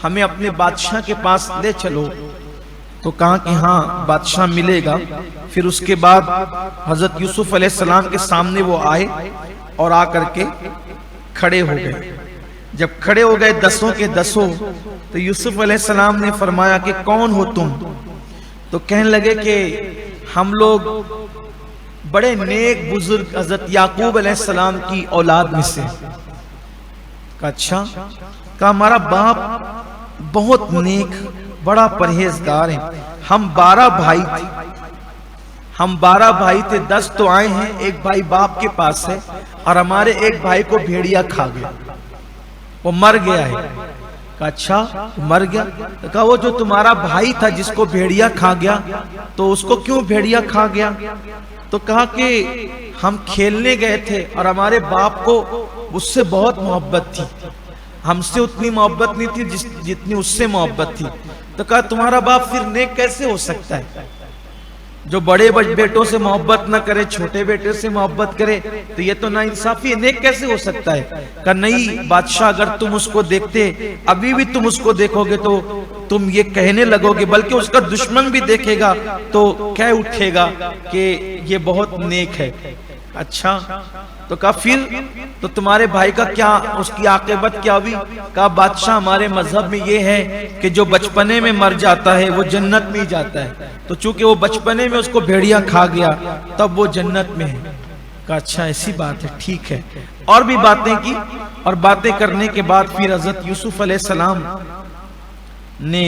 ہمیں اپنے بادشاہ کے پاس لے چلو، تو کہا کہ ہاں بادشاہ ملے گا۔ پھر اس کے بعد حضرت یوسف علیہ السلام کے سامنے وہ آئے اور آ کر کے کھڑے ہو گئے۔ جب کھڑے ہو گئے 10 کے 10، تو یوسف علیہ السلام نے فرمایا کہ کون ہو تم؟ تو کہنے لگے کہ ہم لوگ بڑے نیک بزرگ حضرت یعقوب علیہ السلام کی اولاد میں سے۔ کہا اچھا؟ کہا ہمارا باپ بہت نیک، بڑا پرہیزگار ہے، ہم 12 بھائی تھے، ہم 12 بھائی تھے، 10 تو آئے ہیں، ایک بھائی باپ کے پاس ہے اور ہمارے ایک بھائی کو بھیڑیا کھا گیا، وہ مر گیا ہے۔ کہا اچھا مر گیا؟ تو کہا وہ جو تمہارا بھائی تھا جس کو بھیڑیا کھا گیا تو اس کو کیوں بھیڑیا کھا گیا؟ تو کہا کہ ہم کھیلنے گئے تھے اور ہمارے باپ کو اس سے بہت محبت تھی، ہم سے اتنی محبت نہیں تھی جتنی اس سے محبت تھی۔ تو کہا تمہارا باپ پھر نیک کیسے ہو سکتا ہے؟ جو بڑے بیٹوں سے محبت نہ کرے، چھوٹے بیٹے سے محبت کرے تو یہ تو ناانصافی ہے، نیک کیسے ہو سکتا ہے؟ کہا نہیں بادشاہ، اگر تم اس کو دیکھتے، ابھی بھی تم اس کو دیکھو گے تو تم یہ کہنے لگو گے، بلکہ اس کا دشمن بھی دیکھے گا تو کہہ اٹھے گا کہ یہ بہت نیک ہے۔ اچھا؟ تو کہا پھر تو تمہارے بھائی کا کیا، اس کی عاقبت کیا ہوئی؟ کہا بادشاہ ہمارے مذہب میں یہ ہے کہ جو بچپنے میں مر جاتا ہے وہ جنت میں ہی جاتا ہے، تو چونکہ وہ بچپنے میں اس کو بھیڑیا کھا گیا تب وہ جنت میں ہے۔ کہا اچھا ایسی بات ہے، ٹھیک ہے۔ اور بھی باتیں کی، اور باتیں کرنے کے بعد پھر حضرت یوسف علیہ السلام نے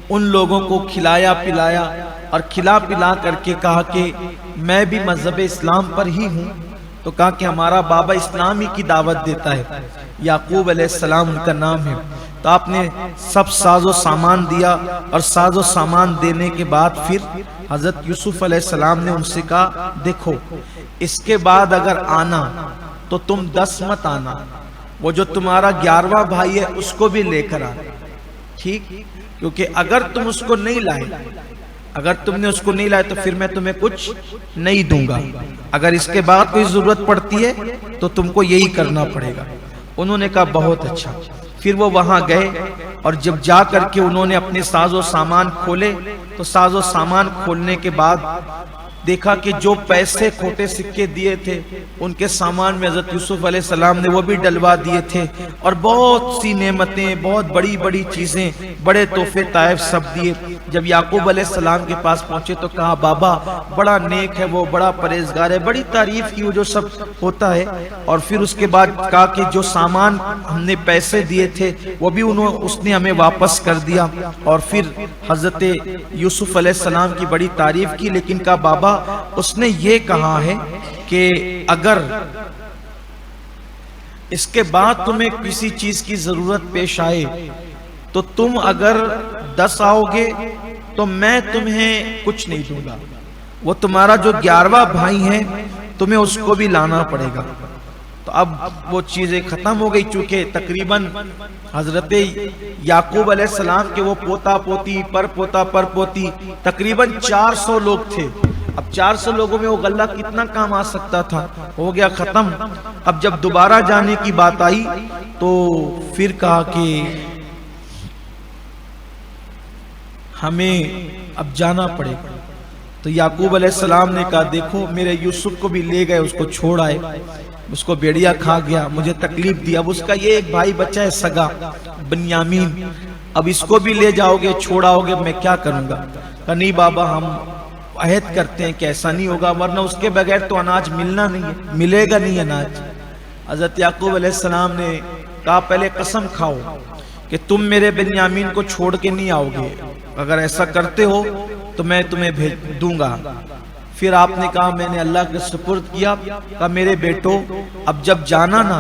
ان لوگوں کو کھلایا پلایا اور کھلا پلا کر کے کہا کہ میں بھی مذہب اسلام پر ہی ہوں۔ تو کہا کہ ہمارا بابا اسلامی کی دعوت دیتا ہے، یعقوب علیہ السلام ان کا نام ہے۔ تو آپ نے سب ساز و سامان دیا، اور ساز و سامان دینے کے بعد پھر حضرت یوسف علیہ السلام نے ان سے کہا دیکھو اس کے بعد اگر آنا تو تم 10 مت آنا، وہ جو تمہارا 11واں بھائی ہے اس کو بھی لے کر آنا، ٹھیک؟ کیونکہ اگر تم اس کو نہیں لائے، اگر تم نے اس کو نہیں لائے تو پھر میں تمہیں کچھ نہیں دوں گا، اگر اس کے بعد کوئی ضرورت پڑتی ہے تو تم کو یہی کرنا پڑے گا۔ انہوں نے کہا بہت اچھا۔ پھر وہ وہاں گئے اور جب جا کر کے انہوں نے اپنے ساز و سامان کھولے تو ساز و سامان کھولنے کے بعد دیکھا کہ جو پیسے کھوٹے سکے دیے تھے ان کے سامان میں حضرت یوسف علیہ السلام نے وہ بھی ڈلوا دیے تھے، اور بہت سی نعمتیں، بہت بڑی بڑی چیزیں، بڑے تحفے طائف سب دیے۔ جب یعقوب علیہ السلام کے پاس پہنچے تو کہا بابا بڑا نیک ہے وہ، بڑا پرہیزگار ہے، بڑی تعریف کی وہ جو سب ہوتا ہے۔ اور پھر اس کے بعد کہا کہ جو سامان ہم نے پیسے دیے تھے وہ بھی اس نے ہمیں واپس کر دیا، اور پھر حضرت یوسف علیہ السلام کی بڑی تعریف کی، لیکن کہا بابا اس نے یہ کہا ہے کہ اگر اس کے بعد تمہیں کسی چیز کی ضرورت پیش آئے تو تم اگر 10 آؤ گے تو میں تمہیں کچھ نہیں دوں گا، وہ تمہارا جو 11واں بھائی ہے تمہیں اس کو بھی لانا پڑے گا۔ تو اب وہ چیزیں ختم ہو گئی، چونکہ تقریباً حضرت یعقوب علیہ السلام کے وہ پوتا پوتی پر پوتا پر پوتی تقریباً 400 لوگ تھے۔ اب 400 لوگوں میں وہ غلہ کتنا کام آ سکتا تھا، ہو گیا ختم۔ اب جب دوبارہ جانے کی بات آئی تو پھر کہا کہ ہمیں اب جانا پڑے گا۔ تو یعقوب علیہ السلام نے کہا دیکھو میرے یوسف کو بھی لے گئے، اس کو چھوڑ آئے، اس کو بیڑیا کھا گیا، مجھے تکلیف دیا، اب اس کا یہ ایک بھائی بچہ ہے سگا بنیامین، اب اس کو بھی لے جاؤ گے چھوڑاؤ گے، میں کیا کروں گا؟ کہا نہیں بابا ہم عہد کرتے ہیں کہ ایسا نہیں ہوگا، ورنہ اس کے بغیر تو اناج ملنا نہیں ہے، ملے گا نہیں اناج۔ حضرت یعقوب علیہ السلام نے کہا پہلے قسم کھاؤ کہ تم میرے بنیامین کو چھوڑ کے نہیں آؤ گے، اگر ایسا کرتے ہو تو میں تمہیں بھیج دوں گا۔ پھر آپ نے کہا میں نے اللہ کے سپرد کیا، کہا میرے بیٹو اب جب جانا نا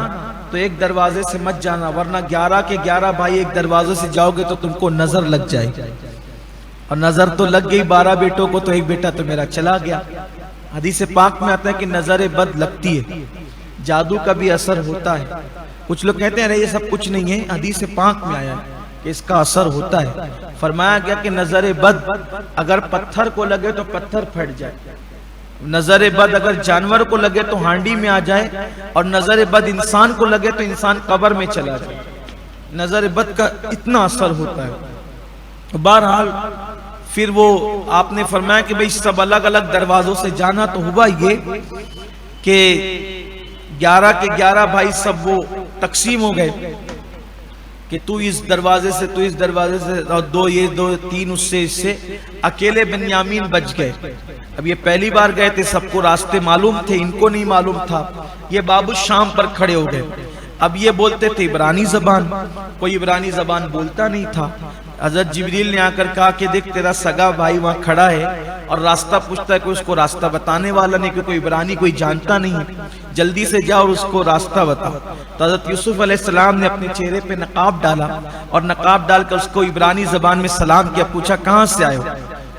تو ایک دروازے سے مت جانا، ورنہ 11 کے 11 بھائی ایک دروازے سے جاؤ گے تو تم کو نظر لگ جائے گی، اور نظر تو لگ گئی 12 بیٹوں کو، تو ایک بیٹا تو میرا چلا گیا۔ حدیث پاک میں آتا ہے کہ نظر بد لگتی ہے، جادو کا بھی اثر ہوتا ہے۔ کچھ لوگ کہتے ہیں ارے یہ سب کچھ نہیں ہے، حدیث پاک میں آیا ہے کہ اس کا اثر ہوتا ہے۔ فرمایا گیا کہ نظر بد اگر پتھر کو لگے تو پتھر پھٹ جائے، نظر بد اگر جانور کو لگے تو ہانڈی میں آ جائے، اور نظر بد انسان کو لگے تو انسان قبر میں چلا جائے۔ نظر بد کا اتنا اثر ہوتا ہے۔ بہرحال پھر وہ آپ نے فرمایا کہ بھئی سب الگ الگ دروازوں سے جانا، تو ہوا یہ کہ 11 کے 11 بھائی سب وہ تقسیم ہو گئے کہ تو اس دروازے سے، تو اس دروازے سے، اور دو یہ دو تین اس سے اکیلے بنیامین بچ گئے۔ اب یہ پہلی بار گئے تھے، سب کو راستے معلوم تھے، ان کو نہیں معلوم تھا۔ یہ باب الشام پر کھڑے ہو گئے، اب یہ بولتے تھے عبرانی زبان، کوئی عبرانی زبان بولتا نہیں تھا۔ حضرت جبریل نے آ کر کہا کہ دیکھ تیرا سگا بھائی وہاں کھڑا ہے اور راستہ پوچھتا ہے، کوئی اس کو راستہ بتانے والا نہیں، کیونکہ عبرانی کوئی جانتا نہیں، جلدی سے جا اور اس کو راستہ بتا۔ تو حضرت یوسف علیہ السلام نے اپنے چہرے پہ نقاب ڈالا اور نقاب ڈال کر اس کو عبرانی زبان میں سلام کیا، پوچھا کہاں سے آئے ہو؟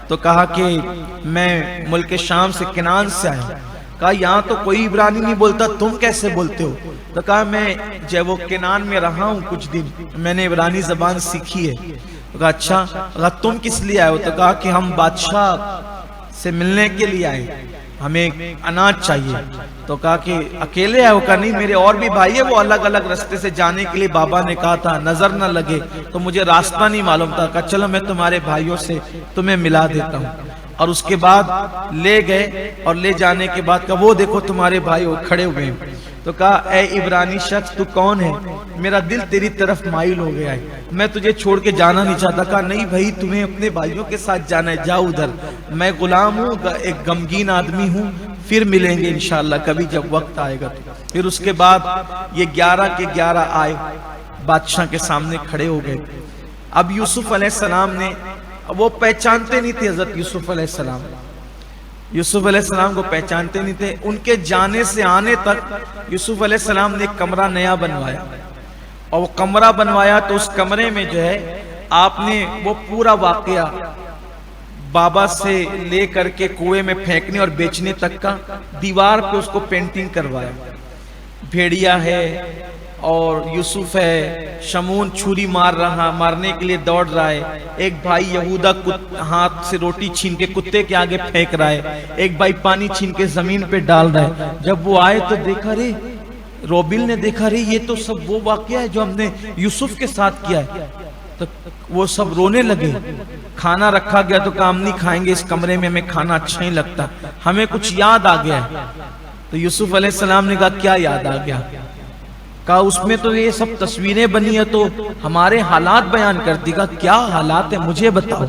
تو کہا کہ میں ملک شام سے، کنعان سے آیا ہوں۔ کہا یہاں تو کوئی عبرانی نہیں بولتا، تم کیسے بولتے ہو؟ تو کہا میں جب وہ کنعان میں رہا ہوں کچھ دن، میں نے عبرانی زبان سیکھی ہے۔ تو کہا اچھا، کہا تم کس لیے آئے ہو؟ تو کہا کہ ہم بادشاہ سے ملنے کے لیے آئے، ہمیں اناج چاہیے۔ تو کہا کہ اکیلے آئے ہو؟ کہا نہیں میرے اور بھی بھائی ہیں، وہ الگ الگ راستے سے جانے کے لیے بابا نے کہا تھا نظر نہ لگے، تو مجھے راستہ نہیں معلوم تھا۔ کہا چلو میں تمہارے بھائیوں سے تمہیں ملا دیتا ہوں۔ اور اس کے بعد لے گئے، اور لے جانے کے بعد کہا وہ دیکھو تمہارے بھائی وہ کھڑے ہوئے ہیں۔ تو کہا اے عبرانی شخص تو کون ہے؟ میرا دل تیری طرف مائل ہو گیا ہے، میں تجھے چھوڑ کے جانا نہیں چاہتا۔ کہا نہیں بھائی تمہیں اپنے بھائیوں کے ساتھ جانا ہے، جاؤ ادھر، میں غلام ہوں، ایک غمگین آدمی ہوں، پھر ملیں گے انشاءاللہ کبھی جب وقت آئے گا۔ پھر اس کے بعد یہ 11 کے 11 آئے، بادشاہ کے سامنے کھڑے ہو گئے۔ اب یوسف علیہ السلام نے، وہ پہچانتے نہیں تھے حضرت یوسف علیہ السلام، یوسف علیہ السلام کو پہچانتے نہیں تھے۔ ان کے جانے سے آنے تک یوسف علیہ السلام نے ایک کمرہ نیا بنوایا، اور وہ کمرہ بنوایا تو اس کمرے میں جو ہے آپ نے وہ پورا واقعہ بابا سے لے کر کے کنویں میں پھینکنے اور بیچنے تک کا دیوار پہ اس کو پینٹنگ کروایا۔ بھیڑیا ہے اور یوسف ہے، شمون چھری مارنے کے لیے دوڑ رہا ہے، ایک بھائی یہودا ہاتھ سے روٹی چھین کے کتے کے آگے پھینک رہا ہے، ایک بھائی پانی چھین کے زمین پہ ڈال رہا ہے۔ جب وہ آئے تو دیکھا رے، روبل نے دیکھا رے یہ تو سب وہ واقعہ ہے جو ہم نے یوسف کے ساتھ کیا ہے۔ تو وہ سب رونے لگے۔ کھانا رکھا گیا تو کہا ہم نہیں کھائیں گے اس کمرے میں، ہمیں کھانا اچھا نہیں لگتا، ہمیں کچھ یاد آ گیا ہے۔ تو یوسف علیہ السلام نے کہا کیا یاد آ گیا؟ کہا اس میں تو یہ سب تصویریں بنی ہیں تو ہمارے حالات بیان کرتی۔ کہا کیا حالات ہیں مجھے بتاؤ۔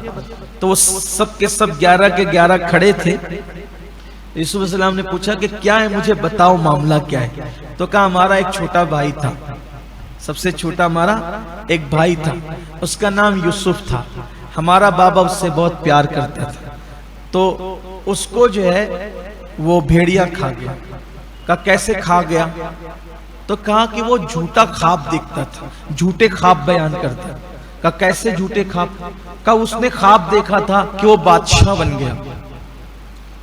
تو وہ سب کے سب 11 کے 11 کھڑے تھے۔ یوسف علیہ السلام نے پوچھا کہ کیا ہے مجھے بتاؤ، معاملہ کیا ہے؟ تو کہا ہمارا ایک چھوٹا بھائی تھا، سب سے چھوٹا ہمارا ایک بھائی تھا، اس کا نام یوسف تھا، ہمارا بابا اس سے بہت پیار کرتا تھا، تو اس کو جو ہے وہ بھیڑیا کھا گیا۔ کہا کیسے کھا گیا؟ تو کہا کہ وہ جھوٹا خواب دیکھتا تھا، جھوٹے خواب بیان کرتا۔ کہا کیسے جھوٹے خواب؟ کہا اس نے خواب دیکھا تھا کہ وہ بادشاہ بن گیا،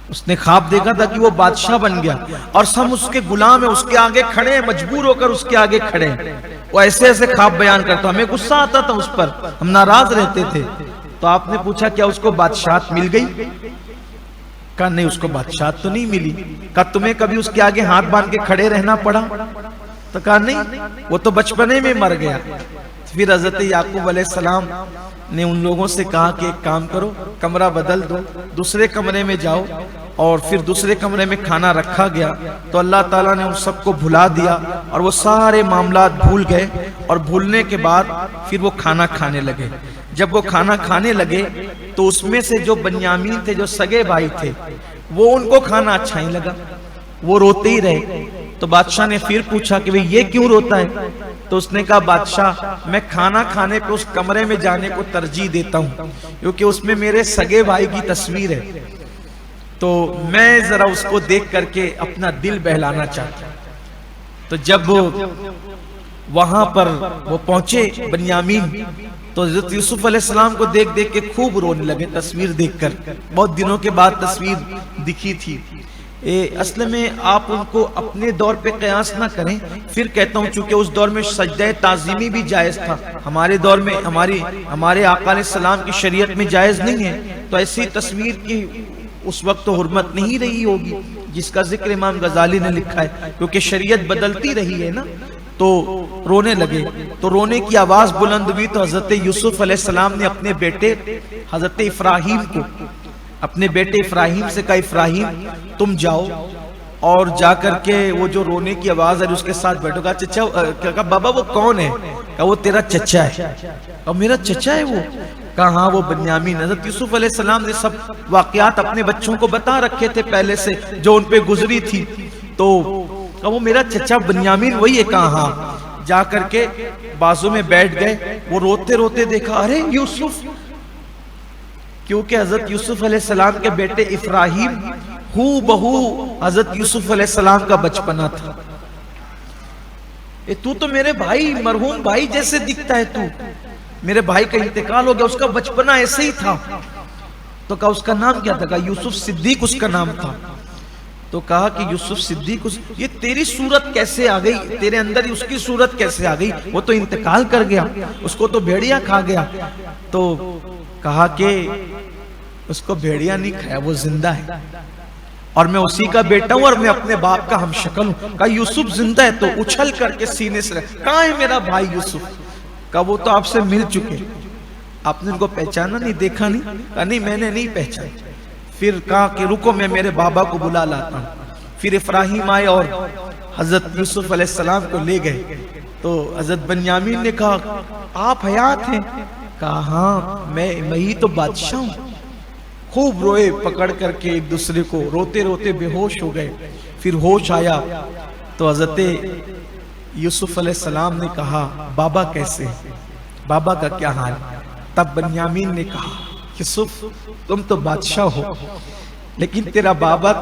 اس نے خواب دیکھا تھا کہ وہ بادشاہ بن گیا اور سب اس کے غلام ہیں، اس کے آگے کھڑے ہیں، مجبور ہو کر اس کے آگے کھڑے ہیں۔ وہ ایسے ایسے خواب بیان کرتا، ہمیں غصہ آتا تھا اس پر، ہم ناراض رہتے تھے۔ تو آپ نے پوچھا کیا اس کو بادشاہت مل گئی؟ کہا نہیں اس کو بادشاہت تو نہیں ملی۔ کہا تمہیں کبھی اس کے آگے ہاتھ باندھ کے کھڑے رہنا پڑا؟ تو کہا نہیں، وہ تو بچپنے میں مر گیا۔ پھر حضرت یعقوب علیہ السلام نے ان لوگوں سے کہا کہ ایک کام کرو، کمرہ بدل دو، دوسرے کمرے میں جاؤ، اور پھر دوسرے کمرے میں کھانا رکھا گیا تو اللہ تعالیٰ نے ان سب کو بھلا دیا اور وہ سارے معاملات بھول گئے، اور بھولنے کے بعد پھر وہ کھانا کھانے لگے۔ جب وہ کھانا کھانے لگے تو اس میں سے جو بنیامین تھے، جو سگے بھائی تھے، وہ ان کو کھانا اچھا نہیں لگا، وہ روتے ہی رہے۔ تو بادشاہ نے پھر پوچھا کہ بھئی یہ کیوں روتا ہے؟ تو اس نے کہا بادشاہ میں کھانا کھانے پہ اس کمرے میں جانے کو ترجیح دیتا ہوں کیونکہ اس میں میرے سگے بھائی کی تصویر ہے، تو میں ذرا اس کو دیکھ کر کے اپنا دل بہلانا چاہتا ہوں۔ تو جب وہاں پر وہ پہنچے بنیامین، تو حضرت یوسف علیہ السلام کو دیکھ دیکھ کے خوب رونے لگے، تصویر دیکھ کر۔ بہت دنوں کے بعد تصویر دکھی تھی۔ اصل میں آپ ان کو اپنے دور پہ قیاس نہ کریں، پھر کہتا ہوں چونکہ اس دور میں سجدہ تعظیمی بھی جائز تھا، ہمارے دور میں ہمارے آقا علیہ السلام کی شریعت میں جائز نہیں ہے، تو ایسی تصویر کی اس وقت تو حرمت نہیں رہی ہوگی جس کا ذکر امام غزالی نے لکھا ہے، کیونکہ شریعت بدلتی رہی ہے نا۔ تو رونے لگے، تو رونے کی آواز بلند ہوئی تو حضرت یوسف علیہ السلام نے اپنے بیٹے حضرت افراہیم کو، اپنے بیٹے افراہیم سے کہا افراہیم تم جاؤ اور جا کر کے وہ جو رونے کی آواز ہے اس کے ساتھ بیٹھو۔ کہا چچا، کہا بابا وہ کون ہے؟ کہا وہ تیرا چچا ہے۔ اور میرا چچا ہے وہ؟ کہا ہاں وہ بنیامین۔ حضرت یوسف علیہ السلام نے سب واقعات اپنے بچوں کو بتا رکھے تھے پہلے سے جو ان پہ گزری تھی، تو کہا وہ میرا چچا بنیامین وہی ہے؟ کہا ہاں۔ جا کر کے بازو میں بیٹھ گئے، وہ روتے روتے دیکھا ارے یوسف، کیونکہ حضرت یوسف علیہ السلام کے بیٹے افراہیم ہو بہو حضرت یوسف علیہ السلام کا بچپنا تھا۔ تو میرے بھائی، مرحوم بھائی جیسے دکھتا ہے، تو میرے بھائی کا انتقال ہو گیا، اس کا بچپنا ایسے ہی تھا۔ تو کہا اس کا نام کیا تھا؟ کہا یوسف صدیق اس کا نام تھا۔ تو کہا کہ یوسف صدیق، یہ تیری صورت کیسے آ گئی؟ تیرے اندر اس کی صورت کیسے آ گئی؟ وہ تو انتقال کر گیا، اس کو تو بھیڑیا کھا گیا۔ تو کہا کہ اس کو بھیڑیا نہیں کھایا، وہ زندہ ہے اور میں اسی کا بیٹا ہوں اور میں اپنے باپ کا ہم شکل ہوں۔ کہا یوسف زندہ ہے؟ تو اچھل کر کے سینے سے کہاں ہے میرا بھائی یوسف؟ کہا وہ تو آپ سے مل چکے، آپ نے ان کو پہچانا نہیں، دیکھا نہیں؟ کہا نہیں میں نے نہیں پہچانا۔ پھر کہا کہ رکو میں میرے بابا کو بلا لاتا ہوں۔ پھر افراہیم آئے اور حضرت یوسف علیہ السلام کو لے گئے۔ تو حضرت بنیامین نے کہا آپ حیات ہیں؟ کہا ہاں میں ہی تو بادشاہ ہوں۔ خوب روئے پکڑ کر کے ایک دوسرے کو، روتے روتے بے ہوش ہو گئے۔ پھر ہوش آیا تو حضرت یوسف علیہ السلام نے کہا بابا کیسے، بابا کا کیا حال؟ تب بنیامین نے کہا یوسف تم تو بادشاہ ہو، لیکن تیرا بابا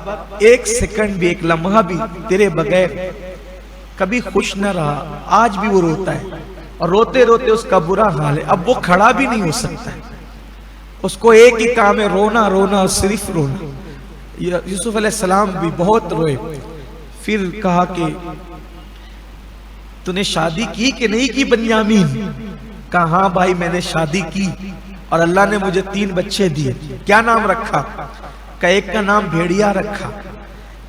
ایک سیکنڈ بھی، ایک لمحہ بھی تیرے بغیر کبھی خوش نہ رہا، آج بھی وہ روتا ہے اور روتے روتے اس کا برا حال ہے، اب وہ کھڑا بھی نہیں ہو سکتا ہے، اس کو ایک ہی کام ہے رونا رونا، صرف رونا۔ یوسف علیہ السلام بھی بہت روئے۔ پھر کہا کہ تو نے شادی کی کہ نہیں کی بنیامین؟ کہا ہاں بھائی میں نے شادی کی اور اللہ نے مجھے 3 بچے دیے۔ کیا نام رکھا؟ کہا ایک کا نام بھیڑیا رکھا،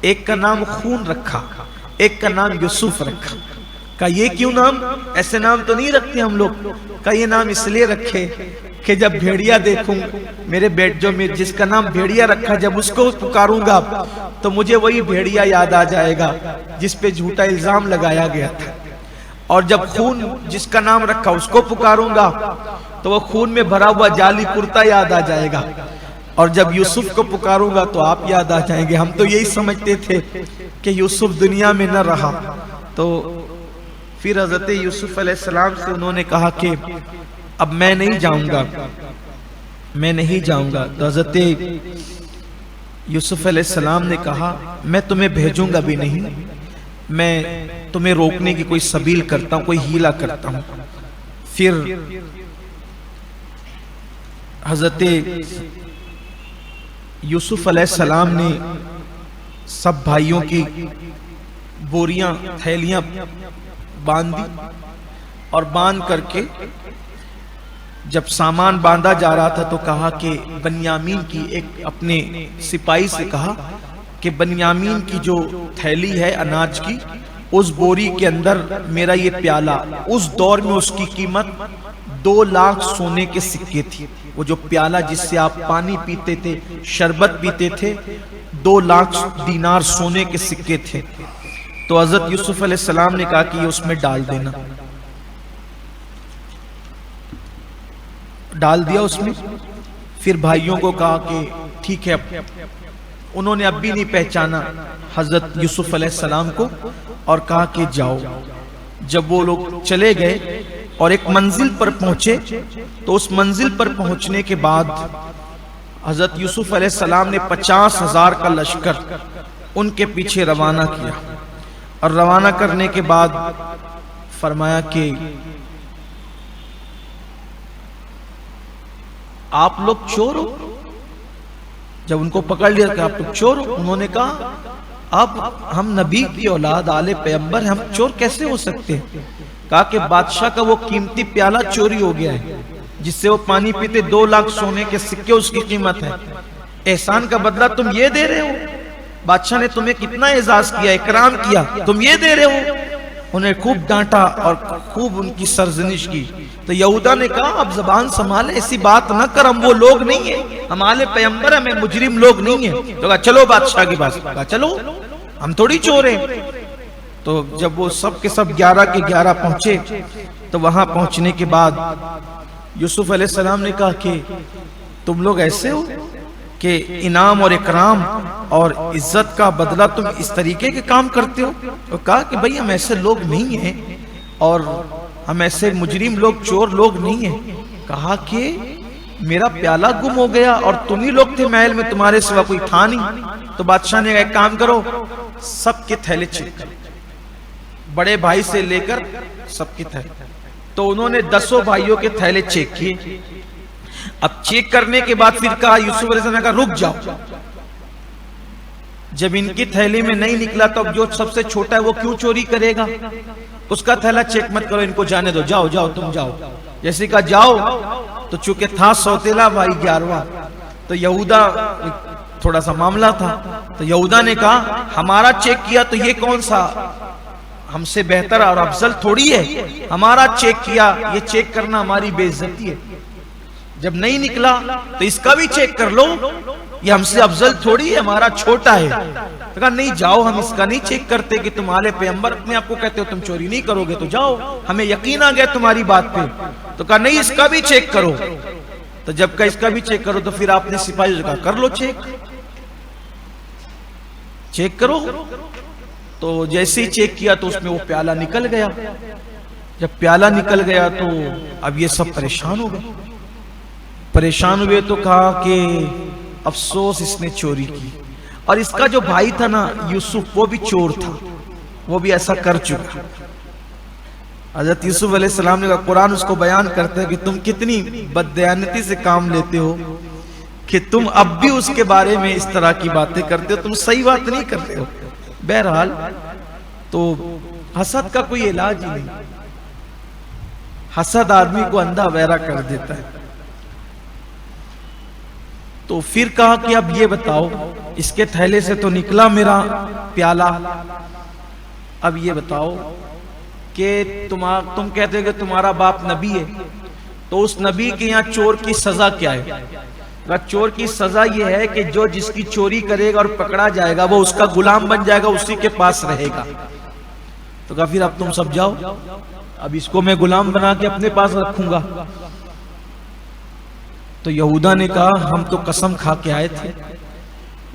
ایک کا نام خون رکھا، ایک کا نام یوسف رکھا۔ کہا یہ کیوں نام؟ ایسے نام تو نہیں رکھتے ہم لوگ۔ کہا یہ نام اس لیے رکھے کہ جب بھیڑیا دیکھوں میرے بیٹ جو جس کا نام بھیڑیا رکھا، جب اس کو پکاروں گا تو مجھے وہی بھیڑیا یاد آ جائے گا جس پہ جھوٹا الزام لگایا گیا تھا، اور جب خون جس کا نام رکھا اس کو پکاروں گا تو وہ خون میں بھرا ہوا جعلی کرتا یاد آ جائے گا، اور جب یوسف کو پکاروں گا تو آپ یاد آ جائیں گے۔ ہم تو یہی سمجھتے تھے کہ یوسف دنیا میں نہ رہا۔ تو پھر حضرت یوسف علیہ السلام سے انہوں نے کہا کہ اب میں نہیں جاؤں گا، میں نہیں جاؤں گا۔ تو حضرت یوسف علیہ السلام نے کہا میں تمہیں بھیجوں گا بھی نہیں، میں تمہیں روکنے کی کوئی سبیل کرتا ہوں، کوئی ہیلا کرتا ہوں۔ پھر حضرت یوسف علیہ السلام نے سب بھائیوں کی بوریاں تھیلیاں باندھ دی، اور باندھ کر کے جب سامان باندھا جا رہا تھا تو کہا کہ بنیامین کی، ایک اپنے سپاہی سے کہا کہ بنیامین کی جو تھیلی ہے اناج کی اس بوری کے اندر میرا یہ پیالہ، اس دور میں اس کی قیمت 2 لاکھ سونے کے سکے تھی۔ وہ جو پیالہ جس سے آپ پانی پیتے تھے، شربت پیتے تھے، 2 لاکھ دینار سونے کے سکے تھے۔ تو حضرت یوسف علیہ السلام نے کہا کہ یہ اس میں ڈال دینا، ڈال دیا اس میں۔ پھر بھائیوں کو کہا کہ ٹھیک ہے، انہوں نے اب بھی نہیں پہچانا حضرت یوسف علیہ السلام کو، اور کہا کہ جاؤ۔ جب وہ لوگ چلے گئے اور ایک منزل پر پہنچے، تو اس منزل پر پہنچنے کے بعد حضرت یوسف علیہ السلام نے 50,000 کا لشکر ان کے پیچھے روانہ کیا، اور روانہ کرنے کے بعد فرمایا کہ آپ لوگ چور ہو۔ جب ان کو پکڑ لیا کہ آپ لوگ چور ہو، انہوں نے کہا اب ہم نبی کی اولاد، آل پیغمبر، ہم چور کیسے ہو سکتے ہیں؟ کہا کہ بادشاہ کا وہ قیمتی پیالہ چوری ہو گیا ہے جس سے وہ پانی پیتے، 2 لاکھ سونے کے سکے اس کی قیمت ہے۔ احسان کا بدلہ تم یہ دے رہے ہو؟ بادشاہ نے تمہیں کتنا اعزاز کیا، اکرام کیا، تم یہ دے رہے ہو؟ انہیں خوب ڈانٹا اور خوب ان کی سرزنش کی۔ تو یہودا نے کہا اب زبان سنبھال، ایسی بات نہ کر، ہم وہ لوگ نہیں ہیں، ہم آل پیغمبر ہیں، ہمیں مجرم لوگ نہیں ہیں۔ تو کہا چلو بادشاہ کے پاس۔ کہا چلو، ہم تھوڑی چور ہیں۔ تو جب وہ سب کے سب 11 کے 11 پہنچے، تو وہاں پہنچنے کے بعد یوسف علیہ السلام نے کہا کہ تم لوگ ایسے ہو کہ انعام اور اکرام اور عزت کا بدلہ تم اس طریقے کے کام کرتے ہو؟ تو کہا کہ بھئی ہم ایسے لوگ نہیں ہیں، اور ہم ایسے مجرم لوگ، چور لوگ نہیں ہیں۔ کہا کہ میرا پیالہ گم ہو گیا اور تم ہی لوگ تھے محل میں، تمہارے سوا کوئی تھا نہیں۔ تو بادشاہ نے ایک کام کرو، سب کے تھیلے چیک کرو، بڑے بھائی سے لے کر سب کے تھیلے۔ تو انہوں نے 10 بھائیوں کے تھیلے چیک کیے۔ اب چیک کرنے کے بعد پھر کہا، یوسف علیہ السلام نے کہا رک جاؤ۔ جب ان کی تھیلی میں نہیں نکلا تو اب جو سب سے چھوٹا ہے وہ کیوں چوری کرے گا؟ اس کا تھیلا چیک مت کرو، ان کو جانے دو، جاؤ جاؤ تم جاؤ۔ جیسے کہا جاؤ، تو چونکہ تھا سوتیلا بھائی 11واں، تو یہودا تھوڑا سا معاملہ تھا، تو یہودا نے کہا ہمارا چیک کیا تو یہ کون سا ہم سے بہتر اور افضل تھوڑی ہے، ہمارا چیک کیا، یہ چیک کرنا ہماری بے عزتی ہے۔ جب نہیں نکلا تو اس کا بھی چیک کر لو، یہ ہم سے افضل تھوڑی ہے، ہمارا چھوٹا ہے۔ تو کہا نہیں جاؤ، ہم اس کا نہیں چیک کرتے کہ تم آل پیغمبر اپنے آپ کو کہتے ہو، تم چوری نہیں کرو گے، تو جاؤ، ہمیں یقین آ گیا تمہاری بات پہ۔ تو کہا نہیں اس کا بھی چیک کرو۔ تو جب کہا اس کا بھی چیک کرو، تو پھر آپ نے سپاہی سے کہا کر لو چیک کرو۔ تو جیسے ہی چیک کیا تو اس میں وہ پیالہ نکل گیا۔ جب پیالہ نکل گیا تو اب یہ سب پریشان ہو گئے، پریشان ہوئے تو کہا کہ افسوس اس نے چوری کی۔ اور اس کا جو بھائی تھا نا یوسف، وہ بھی چور تھا، وہ بھی ایسا کر چکا۔ حضرت یوسف علیہ السلام نے کہا، قرآن اس کو بیان کرتا ہے کہ تم کتنی بددیانتی سے کام لیتے ہو کہ تم اب بھی اس کے بارے میں اس طرح کی باتیں کرتے ہو، تم صحیح بات نہیں کرتے ہو۔ بہرحال تو حسد کا کوئی علاج ہی نہیں، حسد آدمی کو اندھا بہرا کر دیتا ہے۔ تو پھر کہا کہ اب یہ بتاؤ، اس کے تھیلے سے تو نکلا میرا پیالہ، اب یہ بتاؤ کہ تم کہتے ہو کہ تمہارا باپ نبی ہے، تو اس نبی کے یہاں چور کی سزا کیا ہے؟ چور کی سزا یہ ہے کہ جو جس کی چوری کرے گا اور پکڑا جائے گا وہ اس کا غلام بن جائے گا، اسی کے پاس رہے گا۔ تو کہا پھر اب تم سب جاؤ، اب اس کو میں غلام بنا کے اپنے پاس رکھوں گا۔ تو یہودا نے کہا ہم تو قسم کھا کے آئے تھے،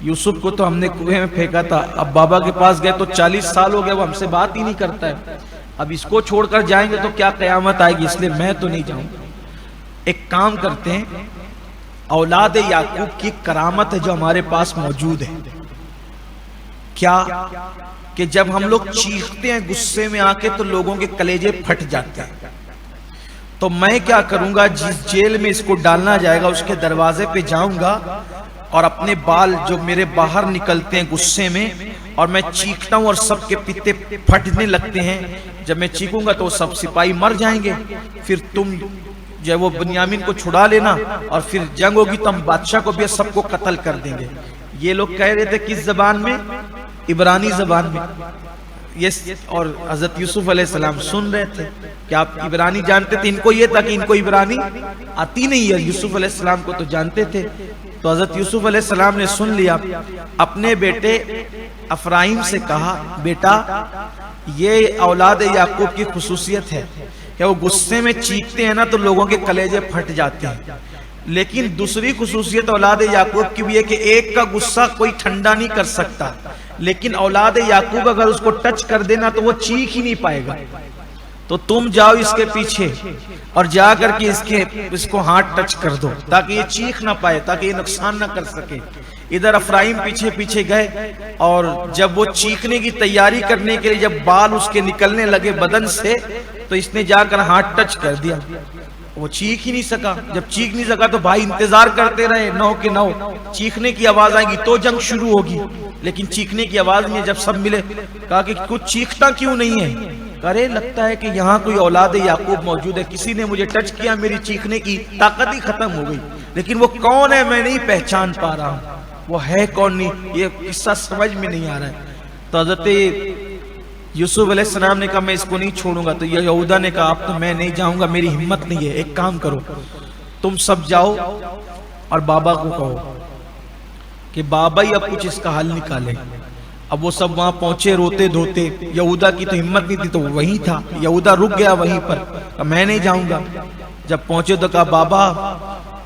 یوسف کو تو ہم نے کنویں میں پھینکا تھا، اب بابا کے پاس گئے تو 40 سال ہو گئے، وہ ہم سے بات ہی نہیں کرتا ہے، اب اس کو چھوڑ کر جائیں گے تو کیا قیامت آئے گی، اس لیے میں تو نہیں جاؤں گا۔ ایک کام کرتے ہیں، اولاد یعقوب کی کرامت ہے جو ہمارے پاس موجود ہے، کیا کہ جب ہم لوگ چیختے ہیں غصے میں آ کے تو لوگوں کے کلیجے پھٹ جاتے ہیں۔ تو میں کیا کروں گا، جس جیل میں اس کو ڈالنا جائے گا اس کے دروازے پہ جاؤں گا اور اپنے بال جو میرے باہر نکلتے ہیں غصے میں، اور میں چیختا ہوں اور سب کے پتے پھٹنے لگتے ہیں، جب میں چیخوں گا تو سب سپاہی مر جائیں گے، پھر تم جو ہے وہ بنیامین کو چھڑا لینا، اور پھر جنگ ہوگی تو ہم بادشاہ کو بھی سب کو قتل کر دیں گے۔ یہ لوگ کہہ رہے تھے کس زبان میں؟ عبرانی زبان میں۔ اور حضرت یوسف علیہ السلام سن رہے تھے کہ آپ عبرانی جانتے تھے. ان کو یہ تھا کہ ان کو عبرانی آتی نہیں ہے, یوسف علیہ السلام کو تو جانتے تھے. تو حضرت یوسف علیہ السلام نے سن لیا. اپنے بیٹے افرایم سے کہا, بیٹا یہ اولاد یعقوب کی خصوصیت ہے کہ وہ غصے میں چیختے ہیں نا تو لوگوں کے کلیجے پھٹ جاتے ہیں. لیکن دوسری خصوصیت اولاد یعقوب کی بھی ہے کہ ایک کا غصہ کوئی ٹھنڈا نہیں کر سکتا, لیکن اولاد یعقوب اگر اس کو ٹچ کر دینا تو وہ چیخ ہی نہیں پائے گا. تو تم جاؤ اس کے پیچھے اور جا کر کے اس کو ہاتھ ٹچ کر دو تاکہ یہ چیخ نہ پائے, تاکہ یہ نقصان نہ کر سکے. ادھر افرایم پیچھے پیچھے گئے اور جب وہ چیخنے کی تیاری کرنے کے لیے جب بال اس کے نکلنے لگے بدن سے تو اس نے جا کر ہاتھ ٹچ کر دیا. وہ چیخ ہی نہیں سکا. جب چیخ نہیں سکا تو بھائی انتظار کرتے رہے 9 کے 9 چیخنے کی آواز آئے گی تو جنگ شروع ہوگی, لیکن چیخنے کی آواز نہیں. جب سب ملے کہا کہ کچھ چیختا کیوں نہیں ہے؟ کرے لگتا ہے کہ یہاں کوئی اولاد یعقوب موجود ہے, کسی نے مجھے ٹچ کیا, میری چیخنے کی طاقت ہی ختم ہو گئی, لیکن وہ کون ہے میں نہیں پہچان پا رہا ہوں, وہ ہے کون نہیں, یہ قصہ سمجھ میں نہیں آ رہا ہے. تو حضرت یوسف علیہ السلام نے کہا میں اس کو نہیں چھوڑوں گا. تو یہودا نے کہا اب تو میں نہیں جاؤں گا, میری ہمت نہیں ہے. ایک کام کرو, تم سب جاؤ اور بابا کو کہو کہ بابا ہی اب کچھ اس کا حل نکالے. اب وہ سب وہاں پہنچے روتے دھوتے. یہودا کی تو ہمت نہیں تھی تو وہیں تھا, یہودا رک گیا وہیں پر, میں نہیں جاؤں گا. جب پہنچے تو کہا بابا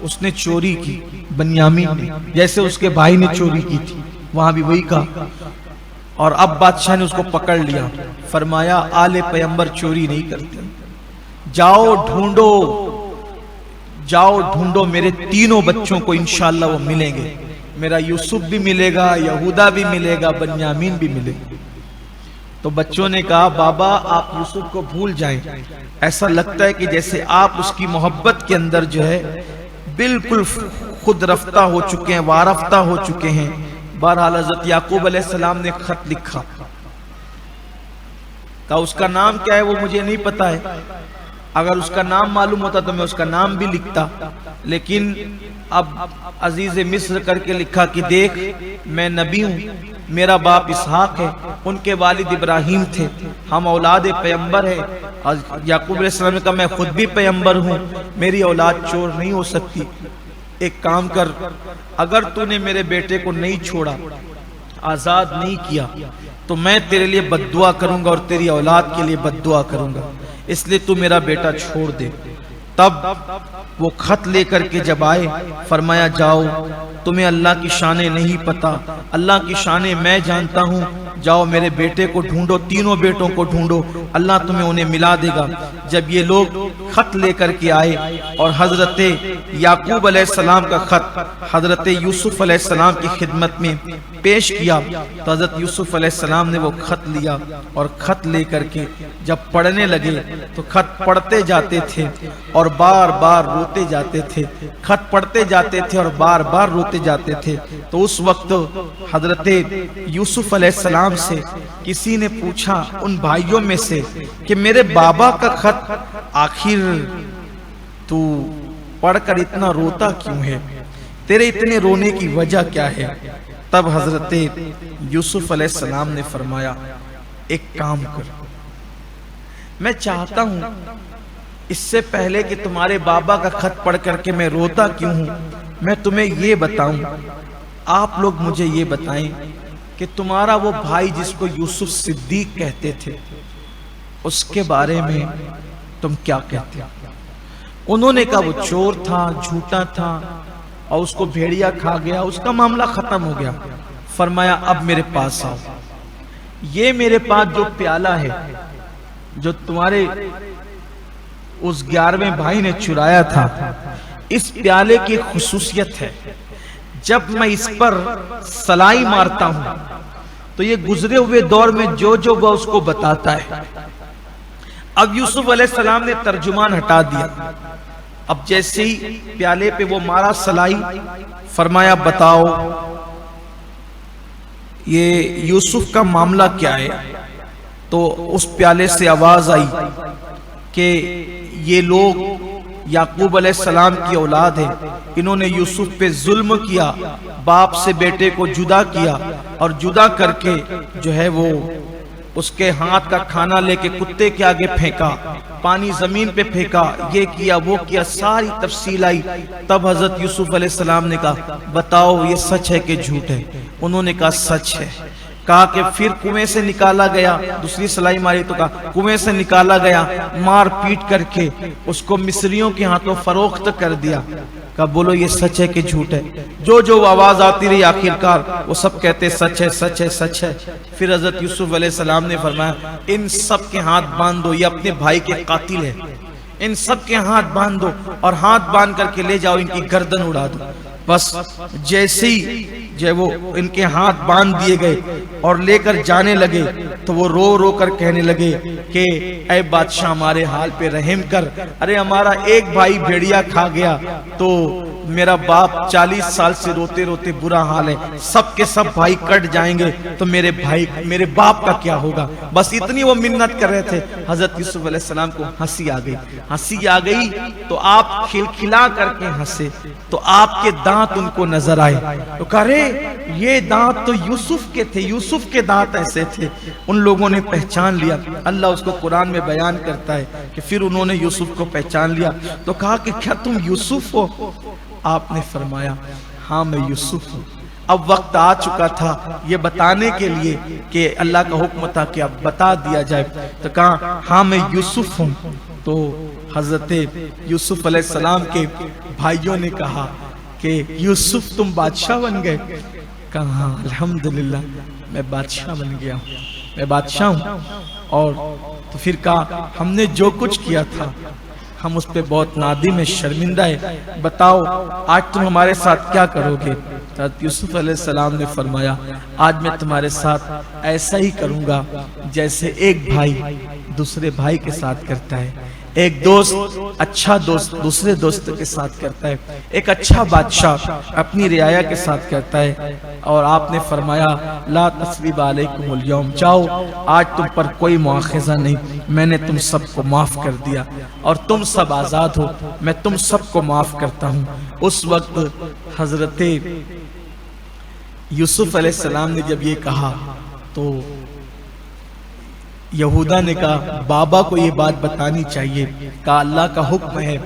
اس نے چوری کی, بنیامین نے, جیسے اس کے بھائی نے چوری کی تھی, وہاں بھی وہی کہا. اور اب بادشاہ نے اس کو پکڑ لیا, فرمایا آل پیغمبر چوری نہیں کرتے, جاؤ ڈھونڈو میرے تینوں بچوں کو, انشاءاللہ وہ ملیں گے. میرا یوسف بھی ملے گا, یہودا بھی ملے گا, بنیامین بھی ملے گا. تو بچوں نے کہا بابا آپ یوسف کو بھول جائیں, ایسا لگتا ہے کہ جیسے آپ اس کی محبت کے اندر جو ہے بالکل خود رفتہ ہو چکے ہیں, وارفتہ ہو چکے ہیں. بہرحال حضرت یعقوب علیہ السلام نے خط لکھا, کہا اس کا نام کیا ہے وہ مجھے نہیں پتا ہے, اگر اس کا نام معلوم ہوتا تو میں اس کا نام بھی لکھتا, لیکن اب عزیز مصر کر کے لکھا کہ دیکھ میں نبی ہوں, میرا باپ اسحاق ہے, ان کے والد ابراہیم تھے, ہم اولاد پیغمبر ہیں. یعقوب علیہ السلام نے کہا میں خود بھی پیغمبر ہوں, میری اولاد چور نہیں ہو سکتی. ایک کام کر, اگر تو نے میرے بیٹے کو نہیں چھوڑا, آزاد نہیں کیا, تو میں تیرے لیے بد دعا کروں گا اور تیری اولاد کے لیے بد دعا کروں گا, اس لیے تو میرا بیٹا چھوڑ دے. تب وہ خط لے کر کے جب آئے فرمایا جاؤ, تمہیں اللہ کی شانیں نہیں پتا, اللہ کی شانیں میں جانتا ہوں, جاؤ میرے بیٹے کو ڈھونڈو, تینوں بیٹوں کو ڈھونڈو, اللہ تمہیں انہیں ملا دے گا. جب یہ لوگ خط لے کر کے آئے اور حضرت یعقوب علیہ السلام کا خط حضرت یوسف علیہ السلام کی خدمت میں پیش کیا, تو حضرت یوسف علیہ السلام نے وہ خط لیا اور خط لے کر کے جب پڑھنے لگے تو خط پڑھتے جاتے تھے اور بار بار روتے جاتے تھے, خط پڑھتے جاتے تھے اور بار بار روتے جاتے تھے. تو اس وقت حضرت یوسف علیہ السلام سے کسی نے پوچھا ان بھائیوں میں سے کہ میرے بابا کا خط آخر تو پڑھ کر اتنا روتا کیوں ہے, تیرے اتنے رونے کی وجہ کیا ہے؟ تب حضرت یوسف علیہ السلام نے فرمایا ایک کام کر, میں چاہتا ہوں اس سے پہلے کہ تمہارے بابا کا خط پڑھ کر کے میں روتا کیوں ہوں, میں تمہیں یہ بتاؤں, آپ لوگ مجھے یہ بتائیں کہ تمہارا وہ بھائی جس کو یوسف صدیق کہتے تھے اس کے بارے میں تم کیا کہتے؟ انہوں نے کہا وہ چور تھا, جھوٹا تھا اور اس کو بھیڑیا کھا گیا, اس کا معاملہ ختم ہو گیا. فرمایا اب میرے پاس آؤ, یہ میرے پاس جو پیالہ ہے جو تمہارے اس 11ویں بھائی نے چرایا تھا, اس پیالے کی خصوصیت ہے جب میں اس پر سلائی مارتا ہوں تو یہ گزرے ہوئے دور میں جو وہ اس کو بتاتا ہے. اب یوسف علیہ السلام نے ترجمان ہٹا دیا, اب جیسے ہی پیالے پہ وہ مارا سلائی, فرمایا بتاؤ یہ یوسف کا معاملہ کیا ہے. تو اس پیالے سے آواز آئی کہ یہ لوگ یعقوب علیہ السلام کی اولاد ہے, انہوں نے یوسف پہ ظلم کیا, باپ سے بیٹے کو جدا کیا اور جدا کر کے جو ہے وہ اس کے ہاتھ کا کھانا لے کے کتے کے آگے پھینکا، پانی زمین پہ پھینکا، یہ کیا وہ کیا، ساری تفصیل آئی۔ تب حضرت یوسف علیہ السلام نے کہا بتاؤ یہ سچ ہے کہ جھوٹ ہے؟ انہوں نے کہا سچ ہے۔ کہا کہ پھر کنویں سے نکالا گیا، دوسری سلائی ماری تو کہا کنویں سے نکالا گیا، مار پیٹ کر کے اس کو مصریوں کے ہاتھوں فروخت کر دیا۔ کہا بولو یہ سچ ہے کہ جھوٹ ہے؟ جو آواز آتی رہی آخرکار وہ سب کہتے سچ ہے سچ ہے سچ ہے۔ پھر حضرت یوسف علیہ السلام نے فرمایا ان سب کے ہاتھ باندھ دو، یہ اپنے بھائی کے قاتل ہے، ان سب کے ہاتھ باندھ دو اور ہاتھ باندھ کر کے لے جاؤ، ان کی گردن اڑا دو۔ بس جیسے ہی وہ ان کے ہاتھ باندھ دیے گئے اور لے کر جانے لگے تو وہ رو رو کر کہنے لگے کہ اے بادشاہ ہمارے حال پہ رحم کر، ارے ہمارا ایک بھائی بھیڑیا کھا گیا تو میرا باپ 40 سال سے روتے روتے برا حال ہے، سب کے سب بھائی کٹ جائیں گے تو میرے باپ کا کیا ہوگا؟ بس اتنی وہ منت کر رہے تھے۔ حضرت یوسف علیہ السلام کو ہنسی آ گئی، ہنسی آ گئی تو آپ کھلکھلا کر کے ہنسے تو آپ کے دانت ان کو نظر آئے تو کہا رے یہ دانت تو یوسف کے تھے، یوسف کے دانت ایسے تھے۔ ان لوگوں نے پہچان لیا، اللہ اس کو قرآن میں بیان کرتا ہے کہ پھر انہوں نے یوسف کو پہچان لیا تو کہا کہ کیا تم یوسف ہو؟ آپ نے فرمایا ہاں میں یوسف ہوں۔ اب وقت آ چکا تھا یہ بتانے کے لیے کہ اللہ کا حکم تھا کہ اب بتا دیا جائے، تو کہا ہاں میں یوسف ہوں۔ تو حضرت یوسف علیہ السلام کے بھائیوں نے کہا کہ یوسف تم بادشاہ بن گئے؟ کہا ہاں الحمدللہ میں بادشاہ بن گیا ہوں، میں بادشاہ ہوں۔ اور تو پھر کہا ہم نے جو کچھ کیا تھا ہم اس پہ بہت نادم ہے، شرمندہ ہے، بتاؤ آج تم ہمارے ساتھ کیا کرو گے؟ حضرت یوسف علیہ السلام نے فرمایا آج میں تمہارے ساتھ ایسا ہی کروں گا جیسے ایک بھائی دوسرے بھائی کے ساتھ کرتا ہے، ایک دوست اچھا دوست دوسرے دوست کے ساتھ کرتا ہے، ایک اچھا بادشاہ اپنی رعایا کے ساتھ کرتا ہے۔ اور آپ نے فرمایا لا تثریب علیکم اليوم، جاؤ آج تم پر کوئی مواخذہ نہیں، میں نے تم سب کو معاف کر دیا اور تم سب آزاد ہو، میں تم سب کو معاف کرتا ہوں۔ اس وقت حضرت یوسف علیہ السلام نے جب یہ کہا تو یہودا نے کہا بابا کو یہ بات بتانی چاہیے، کہا اللہ کا حکم ہے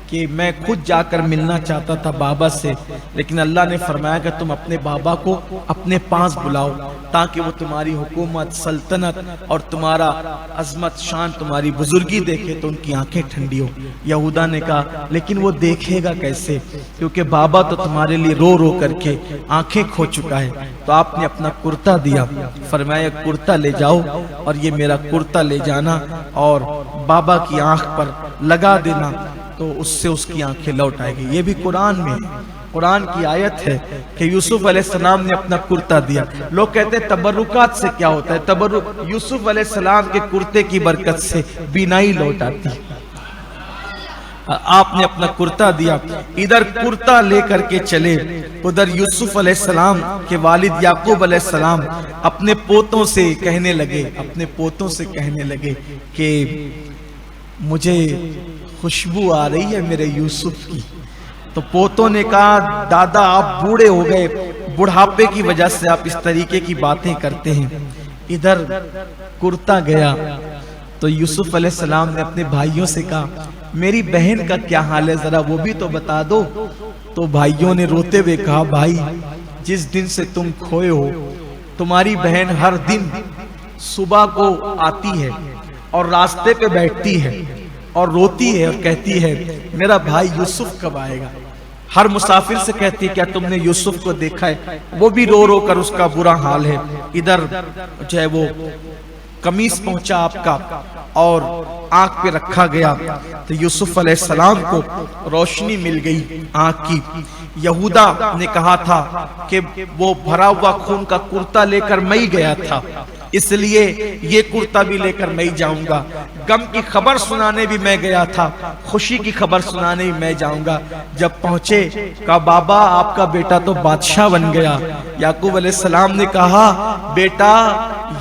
کہ میں خود جا کر ملنا چاہتا تھا بابا سے، لیکن اللہ نے فرمایا کہ تم اپنے بابا کو اپنے پاس بلاؤ تاکہ وہ تمہاری حکومت سلطنت اور تمہارا عظمت شان تمہاری بزرگی دیکھے تو ان کی آنکھیں ٹھنڈی ہو۔ یہودا نے کہا لیکن وہ دیکھے گا کیسے، کیونکہ بابا تو تمہارے لیے رو رو کر کے آنکھیں کھو چکا ہے۔ تو آپ نے اپنا کرتا دیا، فرمایا کرتا لے جاؤ اور یہ میرا کرتا لے جانا اور بابا کی آنکھ پر لگا دینا تو اس سے اس کی آنکھیں لوٹ آئے گی۔ یہ بھی قرآن میں ہے، قرآن کی آیت ہے کہ یوسف علیہ السلام نے اپنا کرتا دیا۔ لوگ کہتے ہیں تبرکات سے کیا ہوتا ہے؟ تبرک یوسف علیہ السلام کے کرتے کی برکت سے بینائی لوٹ آتی ہے۔ آپ نے اپنا کرتا دیا، ادھر کرتا لے کر کے چلے، ادھر یوسف علیہ السلام کے والد یعقوب علیہ السلام اپنے پوتوں سے کہنے لگے کہ مجھے خوشبو آ رہی ہے میرے یوسف کی۔ تو پوتوں نے کہا دادا آپ بوڑھے ہو گئے، بڑھاپے کی وجہ سے آپ اس طریقے کی باتیں کرتے ہیں۔ ادھر کرتا گیا تو یوسف علیہ السلام نے اپنے بھائیوں سے کہا میری بہن کا کیا حال ہے ذرا وہ بھی تو بتا دو۔ تو بھائیوں نے روتے ہوئے کہا بھائی جس دن سے تم کھوئے ہو تمہاری بہن ہر دن صبح کو آتی ہے اور راستے پہ بیٹھتی ہے اور روتی ہے اور کہتی ہے میرا بھائی یوسف کب آئے گا۔ ہر مسافر سے کہتی ہے کیا تم نے یوسف کو دیکھا ہے، وہ بھی رو رو کر اس کا برا حال ہے۔ ادھر جو ہے وہ قمیص پہنچا آپ کا اور آنکھ پہ رکھا گیا تو یوسف علیہ السلام کو روشنی مل گئی آنکھ کی۔ یہودا نے کہا تھا کہ وہ بھرا ہوا خون کا کرتا لے کر میں ہی گیا تھا، اس لیے یہ کرتا بھی لے کر میں ہی جاؤں گا۔ غم کی خبر سنانے بھی میں گیا تھا، خوشی کی خبر سنانے بھی میں جاؤں گا۔ جب پہنچے کہا بابا آپ کا بیٹا تو بادشاہ بن گیا۔ یعقوب علیہ السلام نے کہا بیٹا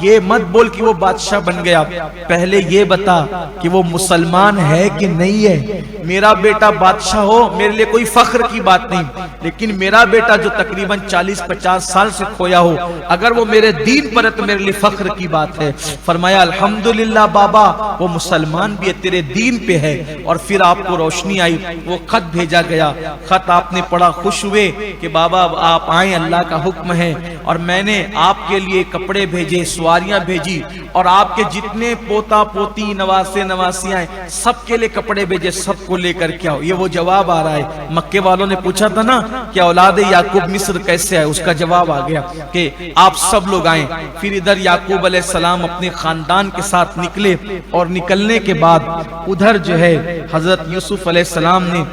یہ مت بول کہ وہ بادشاہ بن گیا، پہلے یہ بتا کہ وہ مسلمان ہے کہ نہیں ہے۔ میرا بیٹا بادشاہ ہو میرے لیے کوئی فخر کی بات نہیں، لیکن میرا بیٹا جو تقریباً 40-50 سال سے کھویا ہو، اگر وہ میرے دین پر ہے تو میرے لیے فخر کی بات ہے۔ فرمایا الحمدللہ بابا وہ مسلمان بھی ہے، تیرے دین پہ ہے۔ اور پھر آپ کو روشنی آئی، وہ خط بھیجا گیا، خط آپ نے پڑھا، خوش ہوئے کہ بابا آپ آئیں، اللہ کا حکم ہے، اور میں نے آپ کے لیے کپڑے بھیجے، سواریاں بھیجی، اور آپ کے جتنے پوتا پوتی نواسے نواسیاں ہیں سب کے لیے کپڑے بھیجے، سب کو لے کر کے آؤ۔ یہ وہ جواب آ رہا ہے۔ مکے والوں نے پوچھا تھا نا کہ اولاد یعقوب مصر کیسے ہے، اس کا جواب آ گیا کہ آپ سب لوگ آئیں۔ پھر ادھر یعقوب علیہ السلام اپنے خاندان کے ساتھ نکلے، اور نکلنے کے بعد ادھر جو ہے حضرت یوسف علیہ السلام نے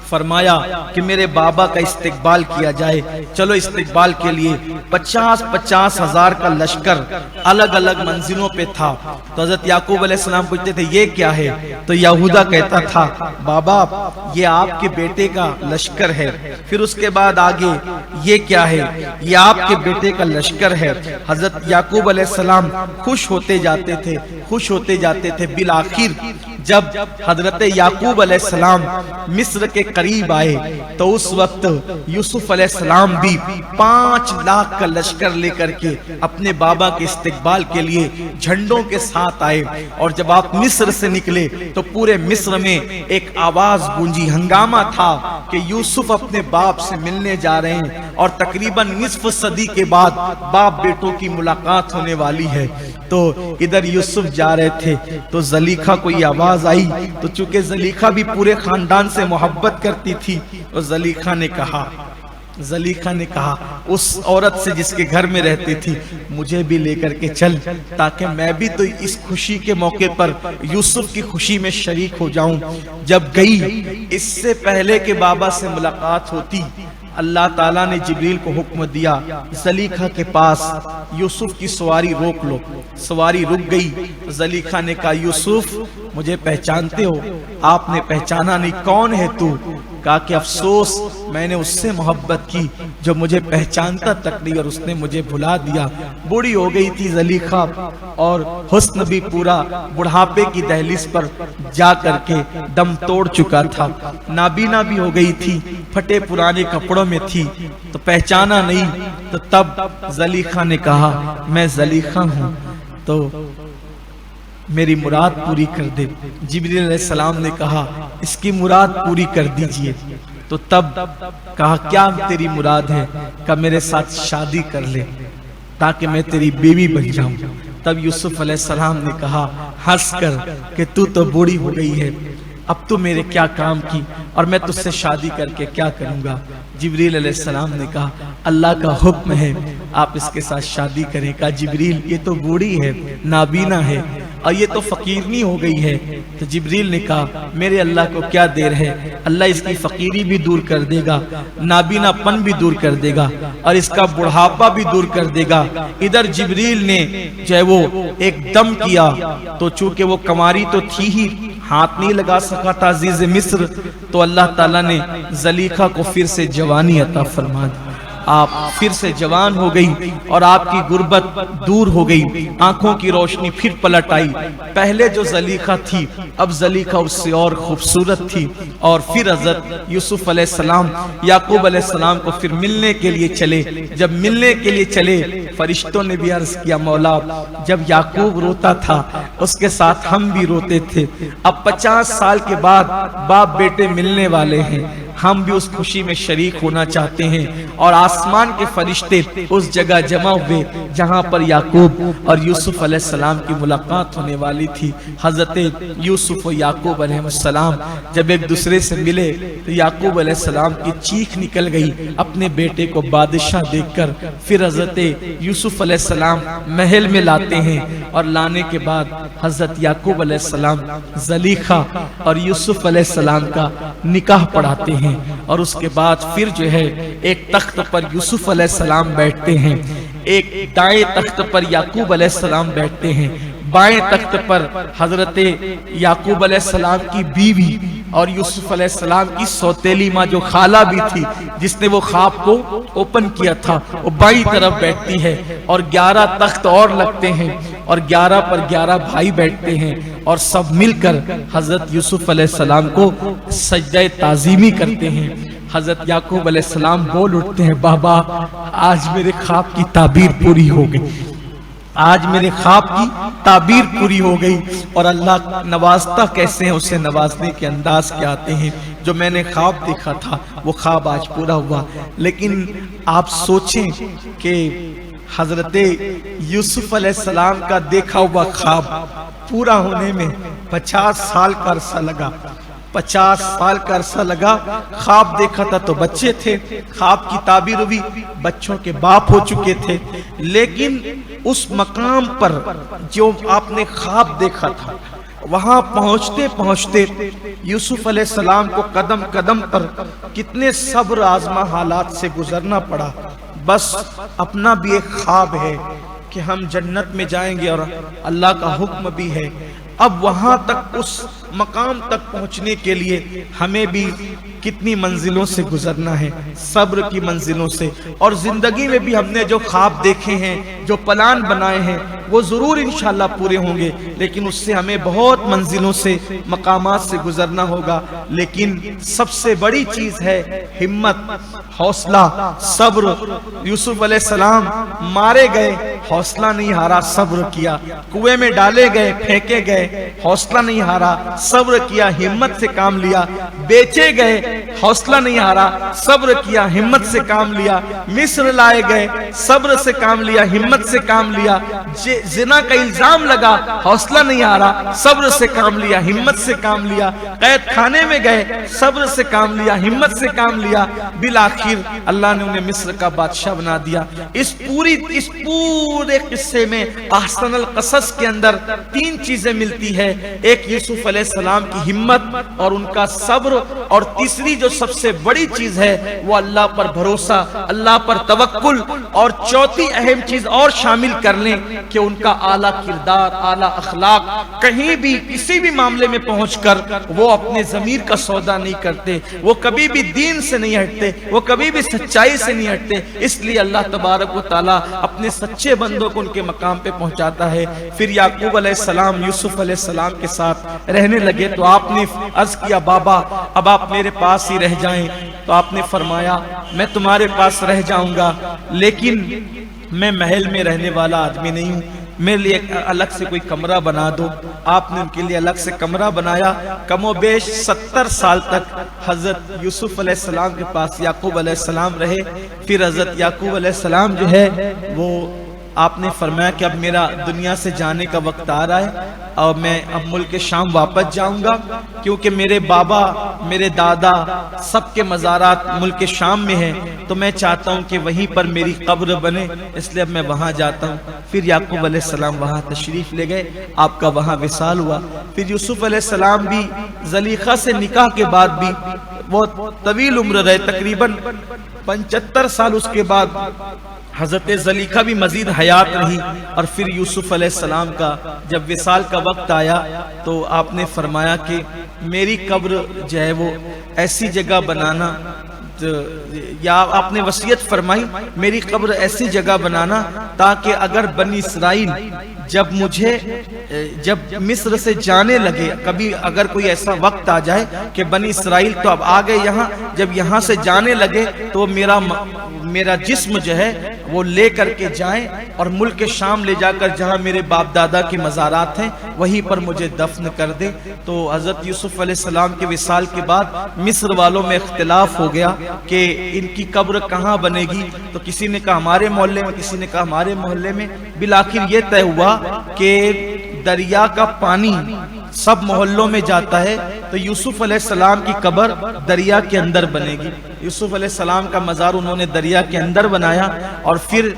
فرمایا کہ میرے بابا کا استقبال کیا جائے۔ چلو استقبال کے لیے 50 ہزار کا لشکر الگ الگ منزلوں پہ تھا۔ تو حضرت یعقوب علیہ السلام پوچھتے تھے یہ کیا ہے؟ تو یہودا کہتا تھا بابا یہ آپ کے بیٹے کا لشکر ہے۔ پھر اس کے بعد آگے یہ کیا ہے؟ یہ آپ کے بیٹے کا لشکر ہے۔ حضرت یعقوب علیہ السلام خوش ہوتے جاتے تھے، خوش ہوتے جاتے تھے۔ بالآخر جب حضرت یعقوب علیہ السلام مصر کے قریب آئے تو اس وقت یوسف علیہ السلام بھی 5 لاکھ کا لشکر لے کر کے اپنے بابا کے استقبال کے لیے جھنڈوں کے ساتھ آئے۔ اور جب آپ مصر سے نکلے تو پورے مصر میں ایک آواز گونجی، ہنگامہ تھا کہ یوسف اپنے باپ سے ملنے جا رہے ہیں، اور تقریباً نصف صدی کے بعد باپ بیٹوں کی ملاقات ہونے والی ہے۔ تو ادھر یوسف جا رہے تھے تو زلیخا کو یہ آواز آئی، تو چونکہ زلیخا بھی پورے خاندان سے محبت کرتی تھی، اور زلیخا نے کہا اس عورت سے جس کے گھر میں رہتی تھی مجھے بھی لے کر کے چل، تاکہ میں بھی تو اس خوشی کے موقع پر یوسف کی خوشی میں شریک ہو جاؤں۔ جب گئی، اس سے پہلے کہ بابا سے ملاقات ہوتی، اللہ تعالیٰ نے جبریل کو حکم دیا زلیخا کے پاس یوسف کی سواری روک لو۔ سواری رک گئی۔ زلیخا نے کہا یوسف مجھے پہچانتے ہو؟ آپ نے پہچانا نہیں، کون ہے تو؟ کہا کہ افسوس میں نے اس سے محبت کی جو مجھے پہچانتا تک نہیں، اور اس نے مجھے بھلا دیا۔ بوڑھی ہو گئی تھی زلیخا، اور حسن بھی پورا بڑھاپے کی دہلیز پر جا کر کے دم توڑ چکا تھا، نابینا بھی ہو گئی تھی، پھٹے پرانے کپڑوں میں تھی، تو پہچانا نہیں۔ تو تب زلیخا نے کہا میں زلیخا ہوں تو میری مراد پوری کر دے۔ جبریل علیہ السلام نے کہا اس کی مراد پوری کر دیجئے۔ تو تب کہا کیا تیری مراد ہے؟ کہ میرے ساتھ شادی کر لے تاکہ میں تیری بیوی بن جاؤں۔ تب یوسف علیہ السلام نے کہا ہنس کر کہ تو بوڑھی ہو گئی ہے، اب تو میرے کیا کام کی، اور میں تجھ سے شادی کر کے کیا کروں گا؟ جبریل علیہ السلام نے کہا اللہ کا حکم ہے آپ اس کے ساتھ شادی کریں۔ کہا جبریل یہ تو بوڑھی ہے، نابینا ہے، اور یہ تو فقیرنی ہو گئی ہے۔ تو جبریل نے کہا میرے اللہ کو کیا دیر ہے، اللہ اس کی فقیری بھی دور کر دے گا، نابینا پن بھی دور کر دے گا، اور اس کا بڑھاپا بھی دور کر دے گا۔ ادھر جبریل نے جو ہے وہ ایک دم کیا، تو چونکہ وہ کنواری تو تھی ہی، ہاتھ نہیں لگا سکا تھا عزیز مصر، تو اللہ تعالیٰ نے زلیخا کو پھر سے جوانی عطا فرما دی۔ آپ پھر سے جوان ہو گئی، اور آپ کی غربت دور ہو گئی، آنکھوں کی روشنی پھر پلٹ آئی۔ پہلے جو زلیخا تھی اب زلیخا اس سے اور خوبصورت تھی۔ اور پھر حضرت یوسف علیہ السلام یعقوب علیہ السلام کو پھر ملنے کے لیے چلے۔ جب ملنے کے لیے چلے فرشتوں نے بھی عرض کیا مولا جب یعقوب روتا تھا اس کے ساتھ ہم بھی روتے تھے، اب 50 سال کے بعد باپ بیٹے ملنے والے ہیں، ہم بھی اس خوشی میں شریک ہونا چاہتے ہیں۔ اور آسمان کے فرشتے اس جگہ جمع ہوئے جہاں پر یعقوب اور یوسف علیہ السلام کی ملاقات ہونے والی تھی۔ حضرت یوسف و یعقوب علیہ السلام جب ایک دوسرے سے ملے تو یعقوب علیہ السلام کی چیخ نکل گئی اپنے بیٹے کو بادشاہ دیکھ کر۔ پھر حضرت یوسف علیہ السلام محل میں لاتے ہیں، اور لانے کے بعد حضرت یعقوب علیہ السلام زلیخا اور یوسف علیہ السلام کا نکاح پڑھاتے ہیں۔ اور اس کے بعد پھر جو ہے ایک تخت پر یوسف علیہ السلام بیٹھتے ہیں، ایک دائیں تخت پر یعقوب علیہ السلام بیٹھتے ہیں، بائیں تخت پر حضرت یعقوب علیہ السلام کی بیوی اور یوسف علیہ السلام کی سوتیلی ماں جو خالہ بھی تھی جس نے وہ خواب کو اوپن کیا تھا وہ بائیں طرف بیٹھتی ہے، اور 11 تخت اور لگتے ہیں، اور 11 پر 11 بھائی بیٹھتے ہیں، اور سب مل کر حضرت یوسف علیہ السلام کو سجدہ تعظیمی کرتے ہیں۔ حضرت یعقوب علیہ السلام بول اٹھتے ہیں بابا آج میرے خواب کی تعبیر پوری ہو گئی، آج میرے خواب کی تعبیر پوری ہو گئی۔ اور اللہ نوازتا کیسے ہیں، اسے نوازنے کے انداز کیا آتے ہیں۔ جو میں نے خواب دیکھا تھا وہ خواب آج پورا ہوا۔ لیکن آپ سوچیں کہ حضرت یوسف علیہ السلام کا دیکھا ہوا خواب پورا ہونے میں 50 سال کا عرصہ لگا، 50 سال کا عرصہ لگا۔ خواب دیکھا تھا تو بچے تھے، خواب کی تعبیر ہوئی، بچوں کے باپ ہو چکے تھے، لیکن اس مقام پر جو آپ نے خواب دیکھا تھا وہاں پہنچتے پہنچتے یوسف علیہ السلام کو قدم قدم پر کتنے صبر آزما حالات سے گزرنا پڑا۔ بس اپنا بھی ایک خواب ہے کہ ہم جنت میں جائیں گے اور اللہ کا حکم بھی ہے۔ اب وہاں تک اس مقام تک پہنچنے کے لیے ہمیں بھی کتنی منزلوں سے گزرنا ہے، صبر کی منزلوں سے۔ اور زندگی میں بھی ہم نے جو خواب دیکھے ہیں، جو پلان بنائے ہیں، وہ ضرور انشاءاللہ پورے ہوں گے، لیکن اس سے ہمیں بہت منزلوں سے، مقامات سے گزرنا ہوگا۔ لیکن سب سے بڑی چیز ہے ہمت، حوصلہ، صبر۔ یوسف علیہ السلام مارے گئے، حوصلہ نہیں ہارا، صبر کیا۔ کنویں میں ڈالے گئے، پھینکے گئے، حوصلہ نہیں ہارا، صبر کیا، ہمت سے کام لیا۔ بیچے گئے، حوصلہ نہیں ہارا، صبر کیا، ہمت سے کام لیا۔ مصر لائے گئے، صبر سے کام لیا، ہمت سے کام لیا۔ زنا کا الزام لگا، حوصلہ نہیں ہارا، صبر سے کام لیا، ہمت سے کام لیا۔ قید خانے میں گئے، صبر سے کام لیا، ہمت سے کام لیا۔ بالآخر اللہ نے انہیں مصر کا بادشاہ بنا دیا۔ اس پورے قصے میں احسن القصص کے اندر 3 چیزیں ملتی ہے۔ ایک یوسف علیہ السلام کی ہمت اور ان کا صبر، اور تیسری جو سب سے بڑی چیز ہے وہ اللہ پر بھروسہ، اللہ پر توکل، اور چوتھی اہم چیز اور شامل کر لیں کہ ان کا اعلیٰ کردار، اعلیٰ اخلاق۔ کہیں بھی کسی بھی معاملے میں پہنچ کر وہ اپنے ضمیر کا سودا نہیں کرتے، وہ کبھی بھی دین سے نہیں ہٹتے، وہ کبھی بھی سچائی سے نہیں ہٹتے۔ اس لیے اللہ تبارک و تعالیٰ اپنے سچے بندوں کو ان کے مقام پہ پہنچاتا ہے۔ پھر یعقوب علیہ السلام یوسف علیہ السلام کے ساتھ رہنے لگے تو آپ نے عرض کیا بابا اب آپ میرے پاس ہی رہ جائیں۔ تو آپ نے فرمایا میں تمہارے پاس رہ جاؤں گا، لیکن میں محل میں رہنے والا آدمی نہیں ہوں، میرے لیے الگ سے کوئی کمرہ بنا دو۔ آپ نے ان کے لیے الگ سے کمرہ بنایا۔ کم و بیش 70 سال تک حضرت یوسف علیہ السلام کے پاس یعقوب علیہ السلام رہے۔ پھر حضرت یعقوب علیہ السلام جو ہے وہ آپ نے فرمایا کہ اب میرا دنیا سے جانے کا وقت آ رہا ہے اور میں اب ملک شام واپس جاؤں گا، کیونکہ میرے بابا، میرے دادا سب کے مزارات ملک شام میں ہیں، تو میں چاہتا ہوں کہ وہیں پر میری قبر بنے، اس لیے اب میں وہاں جاتا ہوں۔ پھر یعقوب علیہ السلام وہاں تشریف لے گئے، آپ کا وہاں وصال ہوا۔ پھر یوسف علیہ السلام بھی زلیخا سے نکاح کے بعد بھی بہت طویل عمر رہے، تقریباً 75 سال اس کے بعد حضرت زلیخا بھی مزید حیات رہی۔ اور پھر یوسف علیہ السلام کا جب وصال کا وقت آیا تو آپ نے فرمایا کہ میری قبر جو ہے وہ ایسی جگہ بنانا، یا آپ نے وصیت فرمائی میری قبر ایسی جگہ بنانا تاکہ اگر بنی اسرائیل جب مصر سے جانے لگے، کبھی اگر کوئی ایسا وقت آ جائے کہ بنی اسرائیل تو اب آ گئے یہاں، جب یہاں سے جانے لگے تو میرا جسم جو ہے وہ لے کر کے جائیں اور ملک شام لے جا کر جہاں میرے باپ دادا کے مزارات ہیں وہیں پر مجھے دفن کر دے۔ تو حضرت یوسف علیہ السلام کے وصال کے بعد مصر والوں میں اختلاف ہو گیا کہ ان کی قبر کہاں بنے گی، تو کسی نے کہا ہمارے محلے میں، کسی نے کہا ہمارے محلے میں۔ بالآخر یہ طے ہوا کہ دریا کا پانی سب محلوں میں جاتا ہے تو یوسف علیہ السلام کی قبر دریا کے اندر بنے گی۔ یوسف علیہ السلام کا مزار انہوں نے دریا کے اندر بنایا، اور پھر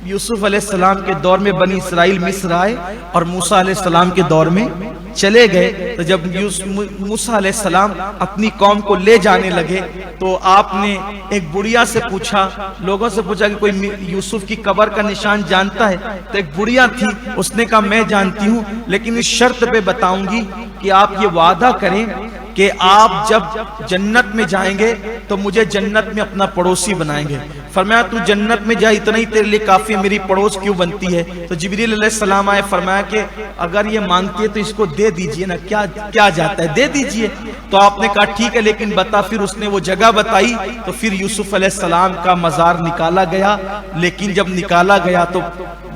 یوسف علیہ السلام کے دور میں بنی اسرائیل مصر آئے اور موسیٰ علیہ السلام کے دور میں چلے گئے۔ تو جب موسیٰ علیہ السلام اپنی قوم کو لے جانے لگے تو آپ نے ایک بڑھیا سے پوچھا، لوگوں سے پوچھا کہ کوئی یوسف کی قبر کا نشان جانتا ہے؟ تو ایک بڑھیا تھی، اس نے کہا میں جانتی ہوں، لیکن اس شرط پہ بتاؤں گی کہ آپ یہ وعدہ کریں کہ آپ جب جنت میں جائیں گے تو مجھے جنت میں اپنا پڑوسی بنائیں گے۔ فرمایا تو جنت میں جا اتنا ہی تیرے لیے کافی ہے، میری پڑوس کیوں بنتی ہے؟ تو جبریل علیہ السلام آئے، فرمایا کہ اگر یہ مانگتی ہے تو اس کو دے دیجئے نا، کیا جاتا ہے، دے دیجئے۔ تو آپ نے کہا ٹھیک ہے لیکن بتا، پھر اس نے وہ جگہ بتائی، تو پھر یوسف علیہ السلام کا مزار نکالا گیا، لیکن جب نکالا گیا تو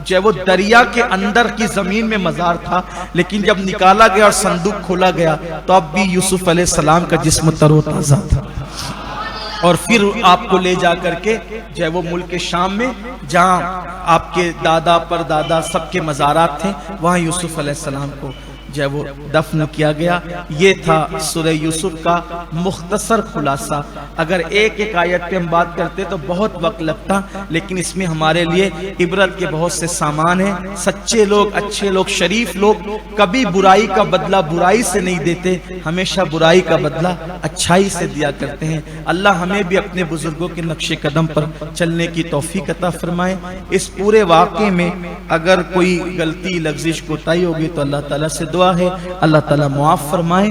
جو وہ دریا کے اندر کی زمین میں مزار تھا، لیکن جب نکالا گیا اور صندوق کھولا گیا تو اب بھی یوسف علیہ السلام کا جسم تر و تازہ تھا۔ اور پھر آپ کو لے جا کر کے جو ہے وہ ملک شام میں جہاں آپ کے دادا پر دادا سب کے مزارات تھے، وہاں یوسف علیہ السلام کو جو ہے وہ دفن کیا گیا۔ یہ تھا سورہ یوسف کا مختصر خلاصہ۔ اگر ایک ایک آیت پہ ہم بات کرتے تو بہت وقت لگتا، لیکن اس میں ہمارے لیے عبرت کے بہت سے سامان ہیں۔ سچے لوگ، اچھے لوگ، شریف لوگ کبھی برائی کا بدلہ برائی سے نہیں دیتے، ہمیشہ برائی کا بدلہ اچھائی سے دیا کرتے ہیں۔ اللہ ہمیں بھی اپنے بزرگوں کے نقش قدم پر چلنے کی توفیق عطا فرمائے۔ اس پورے واقعے میں اگر کوئی غلطی، لغزش، کوتاہی ہوگی تو اللہ تعالیٰ سے دعا ہے اللہ تعالیٰ معاف فرمائے۔